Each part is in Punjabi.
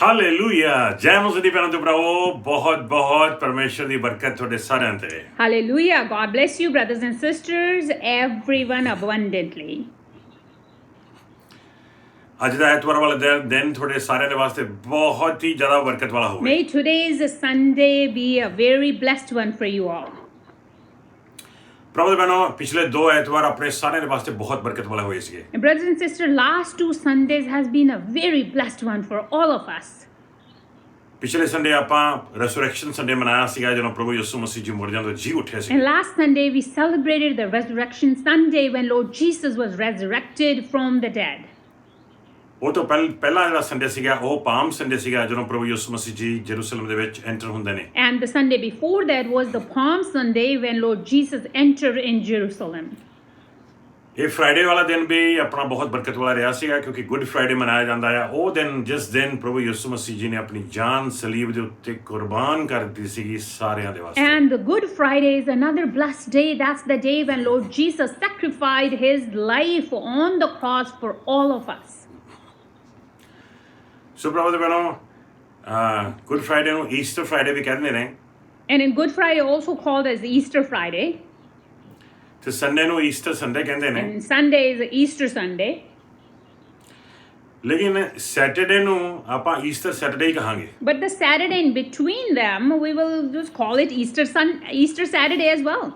ਹਾਲੇਲੂਇਆ ਜੈ ਮਸੀਹ ਦੀ ਭੈਣਾਂ ਤੇ ਭਰਾਵੋ ਬਹੁਤ ਬਹੁਤ ਪਰਮੇਸ਼ਰ ਦੀ ਬਰਕਤ ਤੁਹਾਡੇ ਸਾਰਿਆਂ ਤੇ Hallelujah. God bless you, brothers and sisters, everyone abundantly. ਅੱਜ ਦਾ ਐਤਵਾਰ ਵਾਲਾ ਦਿਨ ਤੁਹਾਡੇ ਸਾਰਿਆਂ ਦੇ ਵਾਸਤੇ ਬਹੁਤ ਹੀ ਜ਼ਿਆਦਾ ਬਰਕਤ ਵਾਲਾ ਹੋਵੇ May today's Sunday be a very blessed one for you all. ਪ੍ਰਭੂ ਦੇ ਭੈਣੋ ਪਿਛਲੇ 2 ਐਤਵਾਰ ਆਪਣੇ ਸਾਰਿਆਂ ਦੇ ਵਾਸਤੇ ਬਹੁਤ ਬਰਕਤ ਵਾਲੇ ਹੋਏ ਸੀਗੇ And brothers and sisters, last 2 Sundays has been a very blessed one for all of us. ਪਿਛਲੇ ਸੰਡੇ ਆਪਾਂ ਰੈਸੂਰੈਕਸ਼ਨ ਸੰਡੇ ਮਨਾਇਆ ਸੀਗਾ ਜਦੋਂ ਪ੍ਰਭੂ ਯਿਸੂ ਮਸੀਹ ਜੀ ਮੁਰਦਿਆਂ ਤੋਂ ਜੀ ਉੱਠੇ ਸੀ And last Sunday we celebrated the Resurrection Sunday when Lord Jesus was resurrected from the dead. ਉਹ ਤੋਂ ਪਹਿਲਾ ਜਿਹੜਾ ਸੰਡੇ ਸੀਗਾ ਉਹ ਪਾਮ ਸੰਡੇ ਸੀਗਾ ਜਦੋਂ ਪ੍ਰਭੂ ਯਿਸੂ ਮਸੀਹ ਜੀ ਜੈਰੂਸ਼ਲਮ ਦੇ ਵਿੱਚ ਐਂਟਰ ਹੁੰਦੇ ਨੇ And the Sunday before that was the Palm Sunday when Lord Jesus entered in Jerusalem. ਇਹ ਫਰਾਈਡੇ ਵਾਲਾ ਦਿਨ ਵੀ ਆਪਣਾ ਬਹੁਤ ਬਰਕਤ ਵਾਲਾ ਰਿਹਾ ਸੀਗਾ ਕਿਉਂਕਿ ਗੁੱਡ ਫਰਾਈਡੇ ਮਨਾਇਆ ਜਾਂਦਾ ਹੈ ਉਹ ਦਿਨ ਜਿਸ ਦਿਨ ਪ੍ਰਭੂ ਯਿਸੂ ਮਸੀਹ ਜੀ ਨੇ ਆਪਣੀ ਜਾਨ ਸਲੀਬ ਦੇ ਉੱਤੇ ਕੁਰਬਾਨ ਕਰ ਦਿੱਤੀ ਸੀਗੀ ਸਾਰਿਆਂ ਦੇ ਵਾਸਤੇ And the Good Friday is another blessed day. That's the day when Lord Jesus sacrificed his life on the cross for all of us. ਸੋ ਪ੍ਰਭੂ ਦੇ ਭੈਣੋ ਗੁੱਡ ਫਰਾਈਡੇ ਨੂੰ ਈਸਟਰ ਫਰਾਈਡੇ ਵੀ ਕਹਿੰਦੇ ਨੇ And in Good Friday also called as Easter Friday. ਤੇ ਸੰਡੇ ਨੂੰ ਈਸਟਰ ਸੰਡੇ ਕਹਿੰਦੇ ਨੇ And Sunday is Easter Sunday. ਲੇਕਿਨ ਸੈਟਰਡੇ ਨੂੰ ਆਪਾਂ ਈਸਟਰ ਸੈਟਰਡੇ ਹੀ ਕਹਾਂਗੇ But the Saturday in between them, we will just call it Easter Saturday as well.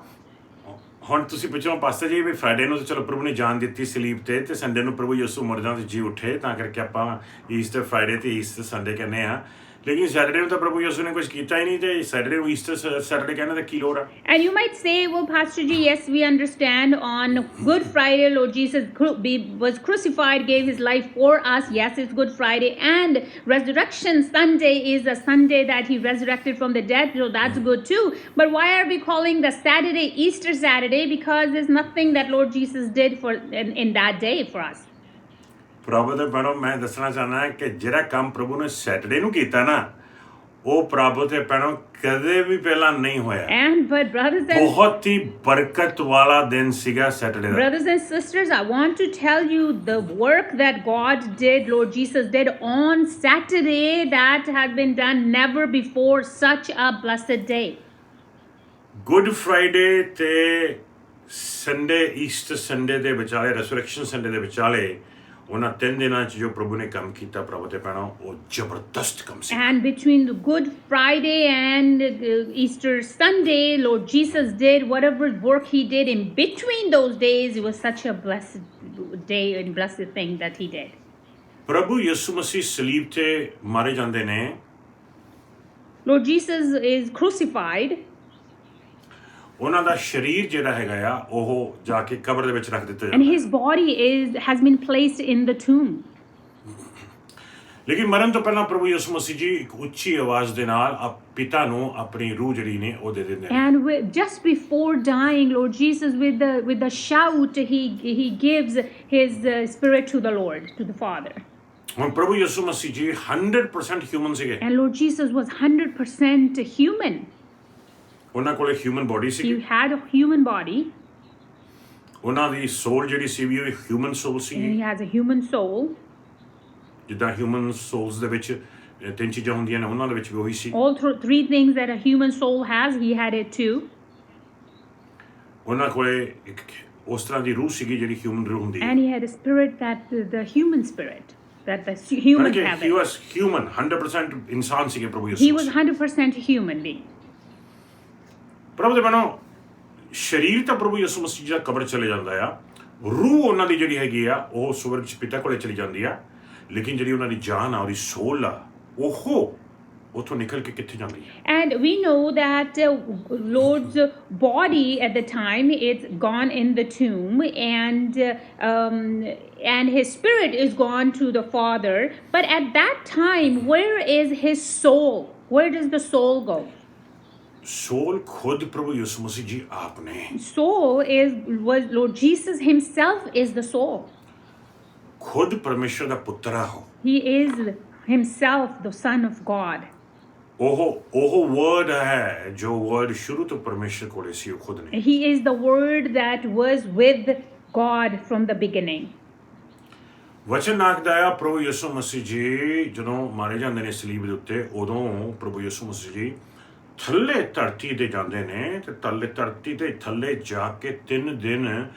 ਹੁਣ ਤੁਸੀਂ ਪੁੱਛੋ ਪਾਸਟਰ ਜੀ ਵੀ ਫਰਾਈਡੇ ਨੂੰ ਤਾਂ ਚਲੋ ਪ੍ਰਭੂ ਨੇ ਜਾਨ ਦਿੱਤੀ ਸਲੀਬ ਤੇ ਸੰਡੇ ਨੂੰ ਪ੍ਰਭੂ ਯਿਸੂ ਮੁਰਦਿਆਂ ਤੋਂ ਜੀ ਉੱਠੇ ਤਾਂ ਕਰਕੇ ਆਪਾਂ ਈਸਟਰ ਫਰਾਈਡੇ ਤੇ ਈਸਟਰ ਸੰਡੇ ਕਹਿੰਦੇ ਆ ਲੇਕਿਨ ਸੈਟਰਡੇ ਨੂੰ ਤਾਂ ਪ੍ਰਭੂ ਯਿਸੂ ਨੇ ਕੁਝ ਕੀਤਾ ਹੀ ਨਹੀਂ ਤੇ ਸੈਟਰਡੇ ਨੂੰ ਈਸਟਰ ਸੈਟਰਡੇ ਕਹਿੰਦੇ ਤਾਂ ਕੀ ਲੋੜ ਆ And you might say, well, Pastor G, yes, we understand on Good Friday, Lord Jesus was crucified, gave his life for us. Yes, it's Good Friday. And Resurrection Sunday is a Sunday that he resurrected from the dead, so that's good too. But why are we calling the Saturday Easter Saturday? Because there's nothing that Lord Jesus did in that day for us. ਪ੍ਰਭੂ ਦੇ ਭੈਣੋ ਮੈਂ ਦੱਸਣਾ ਚਾਹੁੰਦਾ ਕਿ ਜਿਹੜਾ ਕੰਮ ਪ੍ਰਭੂ ਨੇ ਸੈਟਰਡੇ ਨੂੰ ਕੀਤਾ ਨਾ ਉਹ ਪ੍ਰਭੂ ਤੇ ਭੈਣੋ ਕਦੇ ਵੀ ਪਹਿਲਾਂ ਨਹੀਂ ਹੋਇਆ But brothers and ਬਹੁਤ ਹੀ ਬਰਕਤ ਵਾਲਾ ਦਿਨ ਸੀਗਾ Saturday the brothers and sisters, I want to tell you the work that God did, Lord Jesus did on Saturday, that had been done never before, such a blessed day. Good Friday ਤੇ ਸੰਡੇ ਈਸਟਰ ਸੰਡੇ ਦੇ ਵਿਚਾਲੇ ਰੈਸੂਰੈਕਸ਼ਨ ਸੰਡੇ ਦੇ ਵਿਚਾਲੇ ਉਹਨਾਂ 3 ਦਿਨਾਂ 'ਚ ਜੋ ਪ੍ਰਭੂ ਨੇ ਕੰਮ ਕੀਤਾ ਪ੍ਰਭੂ ਤੇ ਭੈਣੋ ਉਹ ਜ਼ਬਰਦਸਤ ਕੰਮ ਸੀ And between the Good Friday and Easter Sunday, Lord Jesus did whatever work he did in between those days. It was such a blessed day and blessed thing that he did. ਪ੍ਰਭੂ ਯਿਸੂ ਮਸੀਹ ਸਲੀਬ ਤੇ ਮਾਰੇ ਜਾਂਦੇ ਨੇ Lord Jesus is crucified. ਉਹਨਾਂ ਦਾ ਸਰੀਰ ਜਿਹੜਾ ਹੈਗਾ ਆ ਉਹ ਜਾ ਕੇ ਕਬਰ ਦੇ ਵਿੱਚ ਰੱਖ ਦਿੱਤਾ And ਜਾਂਦਾ his body has been placed in the tomb. ਲੇਕਿਨ ਮਰਨ ਤੋਂ ਪਹਿਲਾਂ ਪ੍ਰਭੂ ਯਿਸੂ ਮਸੀਹ ਜੀ ਇੱਕ ਉੱਚੀ ਆਵਾਜ਼ ਦੇ ਨਾਲ ਪਿਤਾ ਨੂੰ ਆਪਣੀ ਰੂਹ ਜਿਹੜੀ ਨੇ ਉਹ ਦੇ ਦਿੰਦੇ ਨੇ And just before dying, Lord Jesus, with the shout, he gives his spirit to the Lord, to the Father. ਹੁਣ ਪ੍ਰਭੂ ਯਿਸੂ ਮਸੀਹ ਜੀ 100% ਹਿਊਮਨ ਸੀਗੇ And Lord Jesus was 100% human. ਉਹਨਾਂ ਕੋਲੇ human body C He had a human body. ਉਹਨਾਂ ਦੀ ਸੋਲ ਜਿਹੜੀ ਸੀ ਵੀ ਉਹ ਹਿਊਮਨ ਸੋਲ ਸੀ And he has a human soul. ਜਿੱਦਾਂ ਹਿਊਮਨ ਸੋਲਸ ਦੇ ਵਿੱਚ 3 ਚੀਜ਼ਾਂ ਹੁੰਦੀਆਂ ਨੇ ਉਹਨਾਂ ਦੇ ਵਿੱਚ ਵੀ ਉਹੀ ਸੀ All 3 things that a human soul has, he had it too. ਉਹਨਾਂ ਕੋਲੇ ਇੱਕ ਉਸ ਤਰ੍ਹਾਂ ਦੀ ਰੂਹ ਸੀਗੀ ਜਿਹੜੀ ਹਿਊਮਨ ਰੂਹ ਹੁੰਦੀ ਹੈ And he had a spirit that the human spirit, that the humans have he it. was human 100% ਇਨਸਾਨ ਸੀਗੇ ਪ੍ਰਭੂ He ਯਿਸੂ was ਮਸੀਹ 100% human being. ਪ੍ਰਭੂ ਦੇ ਬਣੋ ਸਰੀਰ ਤਾਂ ਪ੍ਰਭੂ ਯਿਸੂ ਮਸੀਹ ਜੀ ਦਾ ਕਬਰ ਚਲੇ ਜਾਂਦਾ ਆ ਰੂਹ ਉਹਨਾਂ ਦੀ ਜਿਹੜੀ ਹੈਗੀ ਆ ਉਹ ਸਵਰਗ ਚ ਪਿਤਾ ਕੋਲੇ ਚਲੀ ਜਾਂਦੀ ਆ ਲੇਕਿਨ ਜਿਹੜੀ ਉਹਨਾਂ ਦੀ ਜਾਨ ਆ ਉਹਦੀ ਸੋਲ ਆ ਉਹ ਉੱਥੋਂ ਨਿਕਲ ਕੇ ਕਿੱਥੇ ਜਾਂਦੀ ਹੈ And we know that Lord's body at the time, it's gone in the tomb, and his spirit is gone to the Father. But at that time, where is his soul? Where does the soul go? ਸੋਲ ਖੁਦ ਪ੍ਰਭੂ ਯਿਸੂ ਮਸੀਹ ਜੀ ਆਪ ਨੇ Soul was Lord Jesus himself is the soul. ਖੁਦ ਪਰਮੇਸ਼ਰ ਦਾ ਪੁੱਤਰ ਆ ਉਹ He is himself the Son of God. ਉਹ ਵਰਡ ਹੈ ਜੋ ਵਰਡ ਸ਼ੁਰੂ ਤੋਂ ਪਰਮੇਸ਼ਰ ਕੋਲੇ ਸੀ ਉਹ ਖੁਦ ਨੇ He is the word that was with God from the beginning. ਵਚਨ ਆਖਦਾ ਆ ਪ੍ਰਭੂ ਯਿਸੂ ਮਸੀਹ ਜੀ ਜਦੋਂ ਮਾਰੇ ਜਾਂਦੇ ਨੇ ਸਲੀਬ ਦੇ ਉੱਤੇ ਉਦੋਂ ਪ੍ਰਭੂ ਯਿਸੂ ਮਸੀਹ ਜੀ ਥੱਲੇ ਧਰਤੀ ਤੇ ਜਾਂਦੇ ਨੇ ਤੇ ਥੱਲੇ ਧਰਤੀ ਤੇ ਥੱਲੇ ਜਾ ਕੇ 3 ਦਿਨ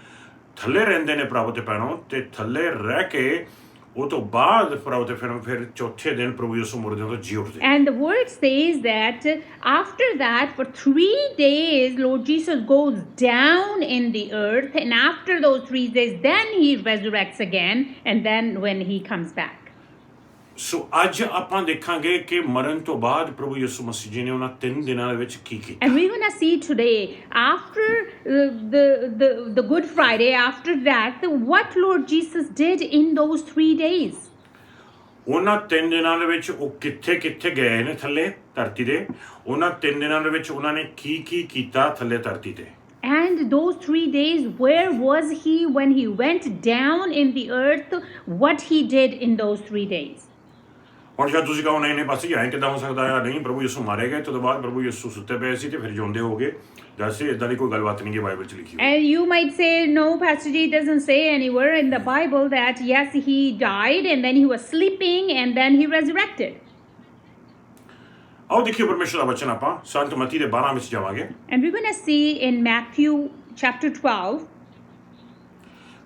ਥੱਲੇ ਰਹਿੰਦੇ ਨੇ ਪ੍ਰਭੂ ਤੇ ਪੈਣੋਂ ਤੇ ਥੱਲੇ ਰਹਿ ਕੇ ਉਹ ਤੋਂ ਬਾਅਦ ਪ੍ਰਭੂ ਤੇ ਫਿਰ ਚੌਥੇ ਦਿਨ ਪ੍ਰਭੂ ਯਿਸੂ ਮੁਰਦਿਆਂ ਤੋਂ ਜੀ ਉੱਠਦੇ। And the word says that after that, for 3 days, Lord Jesus goes down in the earth, and after those 3 days, then he resurrects again, and then when he comes back. ਸੋ ਅੱਜ ਆਪਾਂ ਦੇਖਾਂਗੇ ਕਿ ਮਰਨ ਤੋਂ ਬਾਅਦ ਪ੍ਰਭੂ ਯਿਸੂ ਮਸੀਹ ਜੀ ਨੇ ਉਹਨਾਂ 3 ਦਿਨਾਂ ਦੇ ਵਿੱਚ ਕੀ ਕੀਤਾ। And we're going to see today, after the Good Friday, after that, what Lord Jesus did in those 3 days. ਉਹਨਾਂ 3 ਦਿਨਾਂ ਦੇ ਵਿੱਚ ਉਹ ਕਿੱਥੇ ਗਏ ਨੇ ਥੱਲੇ ਧਰਤੀ ਦੇ, ਉਹਨਾਂ 3 ਦਿਨਾਂ ਦੇ ਵਿੱਚ ਉਹਨਾਂ ਨੇ ਕੀ ਕੀਤਾ ਥੱਲੇ ਧਰਤੀ ਤੇ। And those 3 days, where was he when he went down in the earth? What he did in those 3 days. ਹੁਣ ਸ਼ਾਇਦ ਤੁਸੀਂ ਕਹੋ ਨਹੀਂ ਪਾਸੇ ਐਂ ਕਿੱਦਾਂ ਹੋ ਸਕਦਾ ਆ, ਨਹੀਂ ਪ੍ਰਭੂ ਯਿਸੂ ਮਾਰੇ ਗਏ ਤੋਂ ਬਾਅਦ ਪ੍ਰਭੂ ਯਿਸੂ ਸੁੱਤੇ ਪਏ ਸੀ ਤੇ ਫਿਰ ਜਿਉਂਦੇ ਹੋ ਗਏ। ਜੈਸੇ ਇਦਾਂ ਦੀ ਕੋਈ ਗੱਲਬਾਤ ਨਹੀਂ ਹੈ ਬਾਈਬਲ 'ਚ ਲਿਖੀ ਹੋਈ। And you might say, no, Pastor G, it doesn't say anywhere in the Bible that, yes, he died and then he was sleeping and then he resurrected. ਆਓ ਦੇਖੀਏ ਪਰਮੇਸ਼ਰ ਦਾ ਵਚਨ ਆਪਾਂ ਸੰਤ ਮਤੀ ਦੇ 12 ਵਿੱਚ ਜਾਵਾਂਗੇ। And we're going to see in Matthew chapter 12.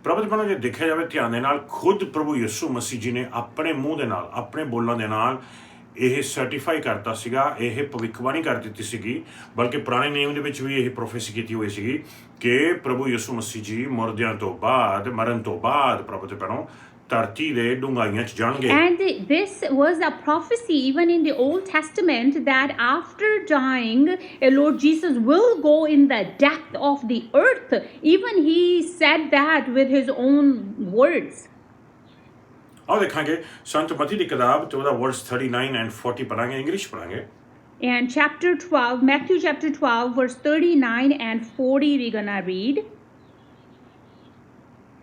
ਪ੍ਰਭੂ ਜੀ ਜੇ ਦੇਖਿਆ ਜਾਵੇ ਧਿਆਨ ਦੇ ਨਾਲ ਖੁਦ ਪ੍ਰਭੂ ਯਿਸੂ ਮਸੀਹ ਜੀ ਨੇ ਆਪਣੇ ਮੂੰਹ ਦੇ ਨਾਲ ਆਪਣੇ ਬੋਲਾਂ ਦੇ ਨਾਲ ਇਹ ਸਰਟੀਫਾਈ ਕਰਤਾ ਸੀਗਾ, ਇਹ ਭਵਿੱਖਬਾਣੀ ਕਰ ਦਿੱਤੀ ਸੀਗੀ, ਬਲਕਿ ਪੁਰਾਣੇ ਨਿਯਮ ਦੇ ਵਿੱਚ ਵੀ ਇਹ ਪ੍ਰੋਫੈਸੀ ਕੀਤੀ ਹੋਈ ਸੀਗੀ ਕਿ ਪ੍ਰਭੂ ਯਿਸੂ ਮਸੀਹ ਜੀ ਮੁਰਦਿਆਂ ਤੋਂ ਬਾਅਦ ਮਰਨ ਤੋਂ ਬਾਅਦ ਪ੍ਰਭੂ ਤੇ ਪੈਣੋਂ ਧਰਤੀ ਦੇ ਡੂੰਘਾਈਆਂ 'ਚ ਜਾਣਗੇ। And this was a prophecy even in the Old Testament that after dying, Lord Jesus will go in the depth of the earth. Even he said that with his own words. ਆਓ ਦੇਖਾਂਗੇ ਸੰਤ ਮਤੀ ਦੀ ਕਿਤਾਬ ਤੇ ਉਹਦਾ ਵਰਸ 39 and 40 ਪੜਾਂਗੇ, English ਪੜਾਂਗੇ। And chapter 12, Matthew chapter 12, verse 39 and 40, we're gonna read.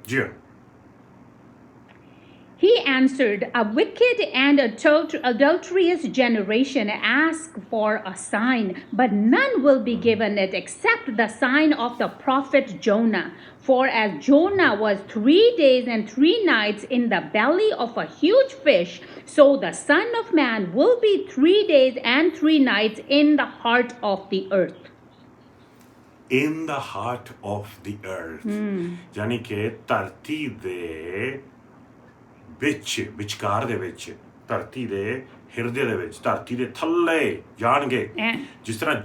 ਜੀ He answered, a wicked and adulterous generation asks for a sign, but none will be given it except the sign of the prophet Jonah. For as Jonah was 3 days and 3 nights in the belly of a huge fish, so the Son of Man will be 3 days and 3 nights in the heart of the earth. In the heart of the earth. ਯਾਨੀ ਕਿ ਧਰਤੀ ਦੇ ਵਿਚਕਾਰ ਦੇ ਵਿੱਚ ਧਰਤੀ ਦੇ ਹਿਰਦੇ ਦੇ ਵਿੱਚ ਧਰਤੀ ਦੇ ਥੱਲੇ ਜਾਣਗੇ। ਜਿਸ ਤਰ੍ਹਾਂ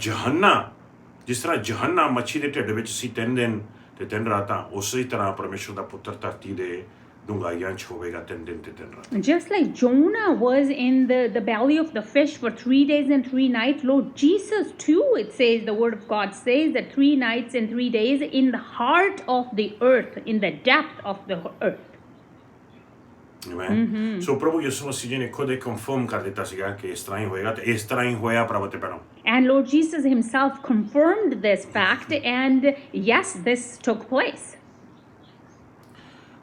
ਜਹੰਨਾ ਮੱਛੀ ਦੇ ਢਿੱਡ ਵਿੱਚ ਸੀ 3 ਦਿਨ ਤੇ 3 ਰਾਤਾਂ, ਉਸੇ ਤਰ੍ਹਾਂ ਪਰਮੇਸ਼ਰ ਦਾ ਪੁੱਤਰ ਧਰਤੀ ਦੇ ਡੂੰਘਾਈਆਂ 'ਚ ਹੋਵੇਗਾ 3 ਦਿਨ ਤੇ 3 ਰਾਤਾਂ। Just like Jonah was in the belly of the fish for 3 days and 3 nights, Lord Jesus too, it says, the word of God says that 3 nights and 3 days in the heart of the earth, in the depth of the earth. ਸੋ ਪ੍ਰਭੂ ਯਿਸੂ ਮਸੀਹ ਜੀ ਨੇ ਖੁਦ ਇਹ ਕਨਫਰਮ ਕਰ ਦਿੱਤਾ ਸੀਗਾ ਕਿ ਇਸ ਤਰ੍ਹਾਂ ਹੀ ਹੋਏਗਾ ਤੇ ਇਸ ਤਰ੍ਹਾਂ ਹੀ ਹੋਇਆ ਪ੍ਰਭੂ ਤੇ ਪੈਣੋਂ। And Lord Jesus himself confirmed this fact, and yes, this took place.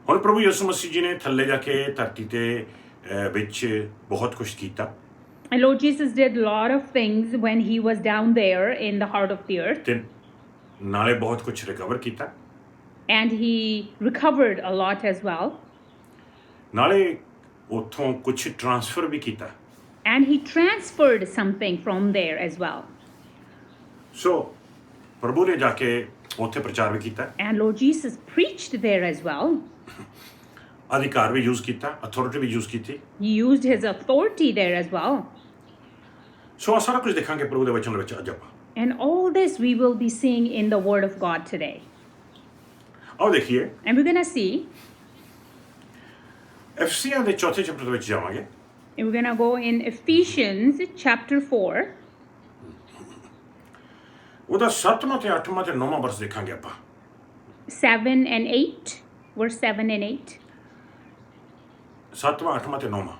ਹੁਣ ਪ੍ਰਭੂ ਯਿਸੂ ਮਸੀਹ ਜੀ ਨੇ ਥੱਲੇ ਜਾ ਕੇ ਧਰਤੀ ਤੇ ਵਿੱਚ ਬਹੁਤ ਕੁਝ ਕੀਤਾ। And Lord Jesus did a lot of things when he was down there in the heart of the earth. ਤੇ ਨਾਲੇ ਬਹੁਤ ਕੁਝ ਰਿਕਵਰ ਕੀਤਾ। And he recovered a lot as well. ਨਾਲੇ ਉੱਥੋਂ ਕੁਝ ਟ੍ਰਾਂਸਫਰ ਵੀ ਕੀਤਾ। And he transferred something from there as well. ਸੋ ਪ੍ਰਭੂ ਨੇ ਜਾ ਕੇ ਉੱਥੇ ਪ੍ਰਚਾਰ ਵੀ ਕੀਤਾ। And Lord Jesus preached there as well. ਅਧਿਕਾਰ ਵੀ ਯੂਜ਼ ਕੀਤਾ, ਅਥਾਰਟੀ ਵੀ ਯੂਜ਼ ਕੀਤੀ। He used his authority there as well. ਸੋ ਸਾਰਾ ਕੁਝ ਦੇਖਾਂਗੇ ਪ੍ਰਭੂ ਦੇ ਵਚਨ ਦੇ ਵਿੱਚ ਅੱਜ ਆਪਾਂ। And all this we will be seeing in the Word of God today. ਆਓ ਦੇਖੀਏ। And we're going to see. ਐਫਸੀਆਂ ਦੇ ਚੌਥੇ ਚੈਪਟਰ ਦੇ ਵਿੱਚ ਜਾਵਾਂਗੇ। And we're going to go in Ephesians chapter 4. ਉਹਦਾ 7ਵਾਂ ਤੇ 8ਵਾਂ ਤੇ 9ਵਾਂ ਵਰਸ ਦੇਖਾਂਗੇ ਆਪਾਂ। 7 and 8. Verse 7 and 8. 7ਵਾਂ 8ਵਾਂ ਤੇ 9ਵਾਂ।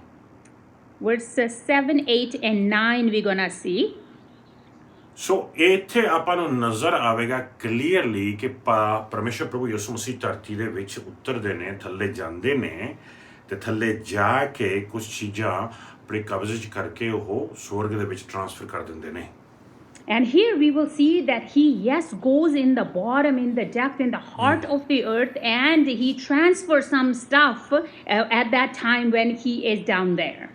Verses 7, 8 and 9 we're going to see. ਸੋ ਇੱਥੇ ਆਪਾਂ ਨੂੰ ਨਜ਼ਰ ਆਵੇਗਾ ਕਲੀਅਰਲੀ ਕਿ ਪਰਮੇਸ਼ਰ ਪ੍ਰਭੂ ਯਿਸੂ ਮਸੀਹ ਧਰਤੀ ਦੇ ਵਿੱਚ ਉਤਰਦੇ ਨੇ, ਥੱਲੇ ਜਾਂਦੇ ਨੇ ਤੇ ਥੱਲੇ ਜਾ ਕੇ ਕੁਝ ਚੀਜ਼ਾਂ ਆਪਣੇ ਕਬਜ਼ੇ 'ਚ ਕਰਕੇ ਉਹ ਸਵਰਗ ਦੇ ਵਿੱਚ ਟ੍ਰਾਂਸਫਰ ਕਰ ਦਿੰਦੇ ਨੇ। And here we will see that he, yes, goes in the bottom, in the depth, in the heart of the earth, and he transfers some stuff at that time when he is down there.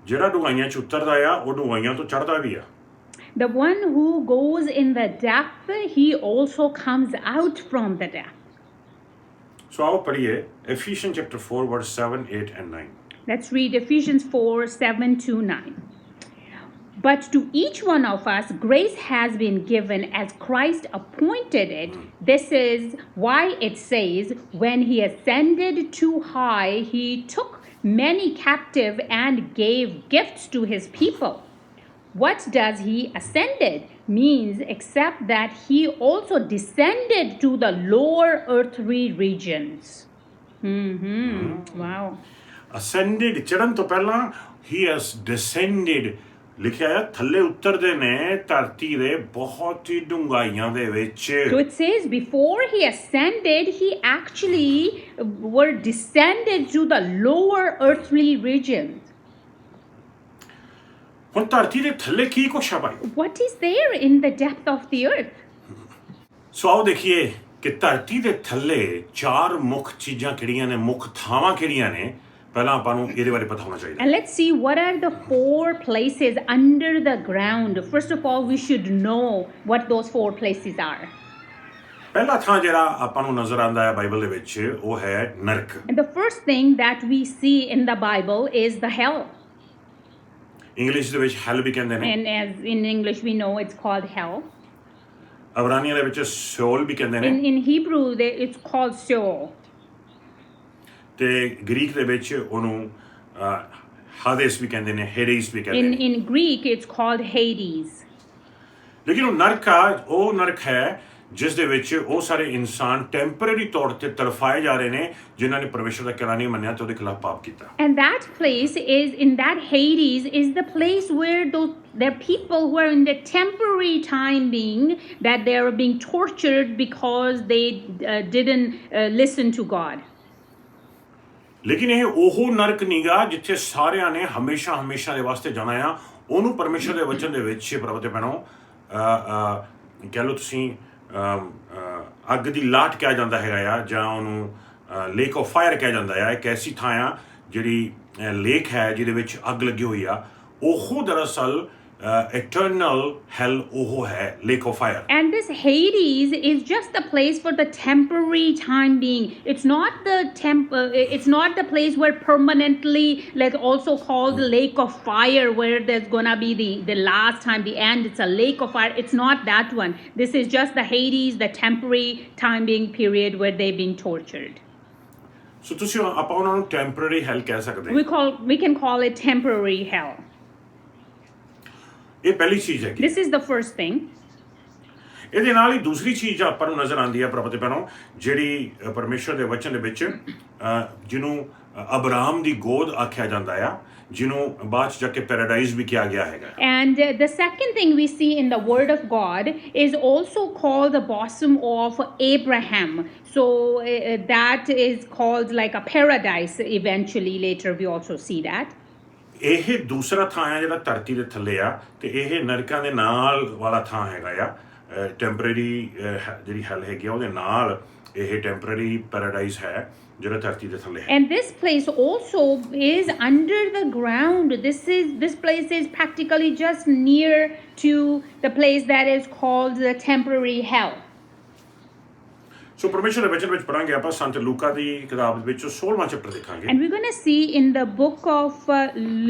ਜਿਹੜਾ ਡੂੰਘਾਈਆਂ 'ਚ ਉਤਰਦਾ ਆ ਉਹ ਡੂੰਘਾਈਆਂ ਤੋਂ ਚੜ੍ਹਦਾ ਵੀ ਆ The one who goes in the depth, he also comes out from the depth. ਸੋ ਆਓ ਪੜ੍ਹੀਏ Ephesians chapter 4 verse 7, 8 and 9. Let's read Ephesians 4 7 to 9. But to each one of us, grace has been given as Christ appointed it. This is why it says, when he ascended too high, he took many captive and gave gifts to his people. What does he ascended means except that he also descended to the lower earthly regions. Wow. Ascended ਚੜ੍ਹਨ ਤੋਂ ਪਹਿਲਾਂ he has descended ਲਿਖਿਆ ਹੈ ਥੱਲੇ ਉਤਰਦੇ ਨੇ ਧਰਤੀ ਦੇ ਬਹੁਤ ਹੀ ਡੂੰਘਾਈਆਂ ਦੇ ਵਿੱਚ So it says before he ascended, he actually were descended to the lower earthly regions. ਹੁਣ ਧਰਤੀ ਦੇ ਥੱਲੇ ਕੀ ਕੁਛ ਆ ਭਾਈ What is there in the depth of the earth? ਸੋ ਆਓ ਦੇਖੀਏ ਕਿ ਧਰਤੀ ਦੇ ਥੱਲੇ ਚਾਰ ਮੁੱਖ ਚੀਜ਼ਾਂ ਕਿਹੜੀਆਂ ਨੇ ਮੁੱਖ ਥਾਵਾਂ ਕਿਹੜੀਆਂ ਨੇ ਪਹਿਲਾਂ ਆਪਾਂ ਨੂੰ ਇਹਦੇ ਬਾਰੇ ਪਤਾ ਹੋਣਾ ਚਾਹੀਦਾ And let's see what are the 4 places under the ground. First of all, we should know what those 4 places are. ਪਹਿਲਾ ਥਾਂ ਜਿਹੜਾ ਆਪਾਂ ਨੂੰ ਨਜ਼ਰ ਆਉਂਦਾ ਹੈ ਬਾਈਬਲ ਦੇ ਵਿੱਚ ਉਹ ਹੈ ਨਰਕ And the first thing that we see in the Bible is the hell. English ਦੇ ਵਿੱਚ ਹੈਲ ਵੀ ਕਹਿੰਦੇ ਨੇ And as in English we know it's called hell. ਅਬਰਾਨੀਆਂ ਦੇ ਵਿੱਚ ਸੋਲ ਵੀ ਕਹਿੰਦੇ ਨੇ In Hebrew it's called Sheol. ਤੇ ਗ੍ਰੀਕ ਦੇ ਵਿੱਚ ਉਹਨੂੰ ਹਾਦੇਸ ਵੀ ਕਹਿੰਦੇ ਨੇ ਹੇਡੇਸ ਵੀ ਕਹਿੰਦੇ ਨੇ In Greek it's called Hades. ਲੇਕਿਨ ਉਹ ਨਰਕ ਆ ਉਹ ਨਰਕ ਹੈ ਜਿਸ ਦੇ ਵਿੱਚ ਉਹ ਸਾਰੇ ਇਨਸਾਨ ਟੈਂਪਰੇਰੀ ਤੌਰ ਤੇ ਤੜਫਾਏ ਜਾ ਰਹੇ ਨੇ ਜਿਨ੍ਹਾਂ ਨੇ ਪਰਮੇਸ਼ਰ ਦਾ ਕਹਿਣਾ ਨਹੀਂ ਮੰਨਿਆ ਤੇ ਉਹਦੇ ਖਿਲਾਫ ਪਾਪ ਕੀਤਾ And that place is, in that Hades, is the place where there are people who are in the temporary time being, that they are being tortured because they didn't listen to God. ਲੇਕਿਨ ਇਹ ਉਹ ਨਰਕ ਨੀਗਾ ਜਿੱਥੇ ਸਾਰਿਆਂ ਨੇ ਹਮੇਸ਼ਾ ਦੇ ਵਾਸਤੇ ਜਾਣਾ ਆ ਉਹਨੂੰ ਪਰਮੇਸ਼ਰ ਦੇ ਵਚਨ ਦੇ ਵਿੱਚ ਪ੍ਰਭੂ ਤੇ ਪੈਣੋ ਕਹਿ ਲਓ ਤੁਸੀਂ ਅੱਗ ਦੀ ਲਾਟ ਕਿਹਾ ਜਾਂਦਾ ਹੈਗਾ ਆ ਜਾਂ ਉਹਨੂੰ ਲੇਕ ਆਫ ਫਾਇਰ ਕਿਹਾ ਜਾਂਦਾ ਆ ਇੱਕ ਐਸੀ ਥਾਂ ਆ ਜਿਹੜੀ ਲੇਕ ਹੈ ਜਿਹਦੇ ਵਿੱਚ ਅੱਗ ਲੱਗੀ ਹੋਈ ਆ ਉਹ ਦਰਅਸਲ eternal hell ਉਹ ਹੈ lake of fire. And this Hades is just the place for the temporary time being. It's not the place where permanently, like also called the lake of fire, where there's gonna be the last time, the end. It's a lake of fire. It's not that one. This is just the Hades, the temporary time being period where they're being tortured. So ਤੁਸੀਂ ਆਪਾਂ ਉਹਨਾਂ ਨੂੰ temporary hell ਕਹਿ ਸਕਦੇ We can call it temporary hell. ਇਹ ਪਹਿਲੀ ਚੀਜ਼ ਹੈ This is the first thing. ਇਹਦੇ ਨਾਲ ਹੀ ਦੂਸਰੀ ਚੀਜ਼ ਆਪਾਂ ਨੂੰ ਨਜ਼ਰ ਆਉਂਦੀ ਹੈ ਪ੍ਰਭੂ ਤੇ ਪੈਣੋ ਜਿਹੜੀ ਪਰਮੇਸ਼ਰ ਦੇ ਵਚਨ ਦੇ ਵਿੱਚ ਜਿਹਨੂੰ ਅਬਰਾਹਮ ਦੀ ਗੋਦ ਆਖਿਆ ਜਾਂਦਾ ਆ ਜਿਹਨੂੰ ਬਾਅਦ ਚ ਜਾ ਕੇ ਪੈਰਾਡਾਈਜ਼ ਵੀ ਕਿਹਾ ਗਿਆ ਹੈਗਾ And the second thing we see in the word of God is also called the bosom of Abraham. So that is called like a paradise eventually. Later we also see that. ਇਹ ਦੂਸਰਾ ਥਾਂ ਆ ਜਿਹੜਾ ਧਰਤੀ ਦੇ ਥੱਲੇ ਆ ਤੇ ਇਹ ਨਰਕਾਂ ਦੇ ਨਾਲ ਵਾਲਾ ਥਾਂ ਹੈਗਾ ਆ ਟੈਂਪਰੇਰੀ ਜਿਹੜੀ ਹੈਲ ਹੈਗੀ ਆ ਉਹਦੇ ਨਾਲ ਇਹ ਟੈਂਪਰੇਰੀ ਪੈਰਾਡਾਈਜ਼ ਹੈ ਜਿਹੜਾ ਧਰਤੀ ਦੇ ਥੱਲੇ ਹੈ And this place also is under the ground. This place is practically just near to the place that is called the temporary hell. ਸੋ ਪਰਮੇਸ਼ਰ ਦੇ ਵਚਨ ਵਿੱਚ ਪੜਾਂਗੇ ਆਪਾਂ ਸੰਤ ਲੂਕਾ ਦੀ ਕਿਤਾਬ ਵਿੱਚ 16ਵਾਂ ਚੈਪਟਰ ਦੇਖਾਂਗੇ And we're going to see in the book of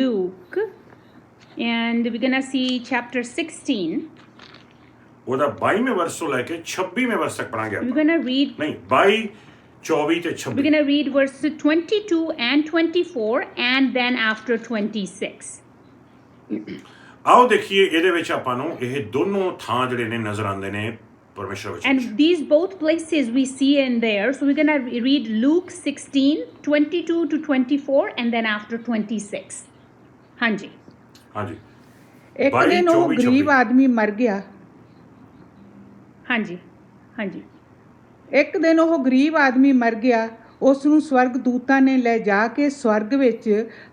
Luke, and we're going to see chapter 16. ਉਹਦਾ 22ਵੇਂ ਵਰਸ ਤੋਂ ਲੈ ਕੇ 26ਵੇਂ ਵਰਸ ਤੱਕ ਪੜਾਂਗੇ We're ਆਪਾਂ going to read ਨਹੀਂ 22 24 ਤੇ 26 We're going to read verses 22 and 24 and then after 26. ਆਓ ਦੇਖੀਏ ਇਹਦੇ ਵਿੱਚ ਆਪਾਂ ਨੂੰ ਇਹ ਦੋਨੋਂ ਥਾਂ ਜਿਹੜੇ ਨੇ ਨਜ਼ਰ ਆਉਂਦੇ ਨੇ ਪਰਮੇਸ਼ਰ ਵਿੱਚ And these both places we see in there. So we're going to read Luke 16, 22 to 24 and then after 26. ਹਾਂਜੀ ਹਾਂਜੀ ਇੱਕ ਦਿਨ ਉਹ ਗਰੀਬ ਆਦਮੀ ਮਰ ਗਿਆ ਹਾਂਜੀ ਹਾਂਜੀ ਇੱਕ ਦਿਨ ਉਹ ਗਰੀਬ ਆਦਮੀ ਮਰ ਗਿਆ ਉਸ ਨੂੰ ਸਵਰਗ ਦੂਤਾਂ ਨੇ ਲੈ ਜਾ ਕੇ ਸਵਰਗ ਵਿੱਚ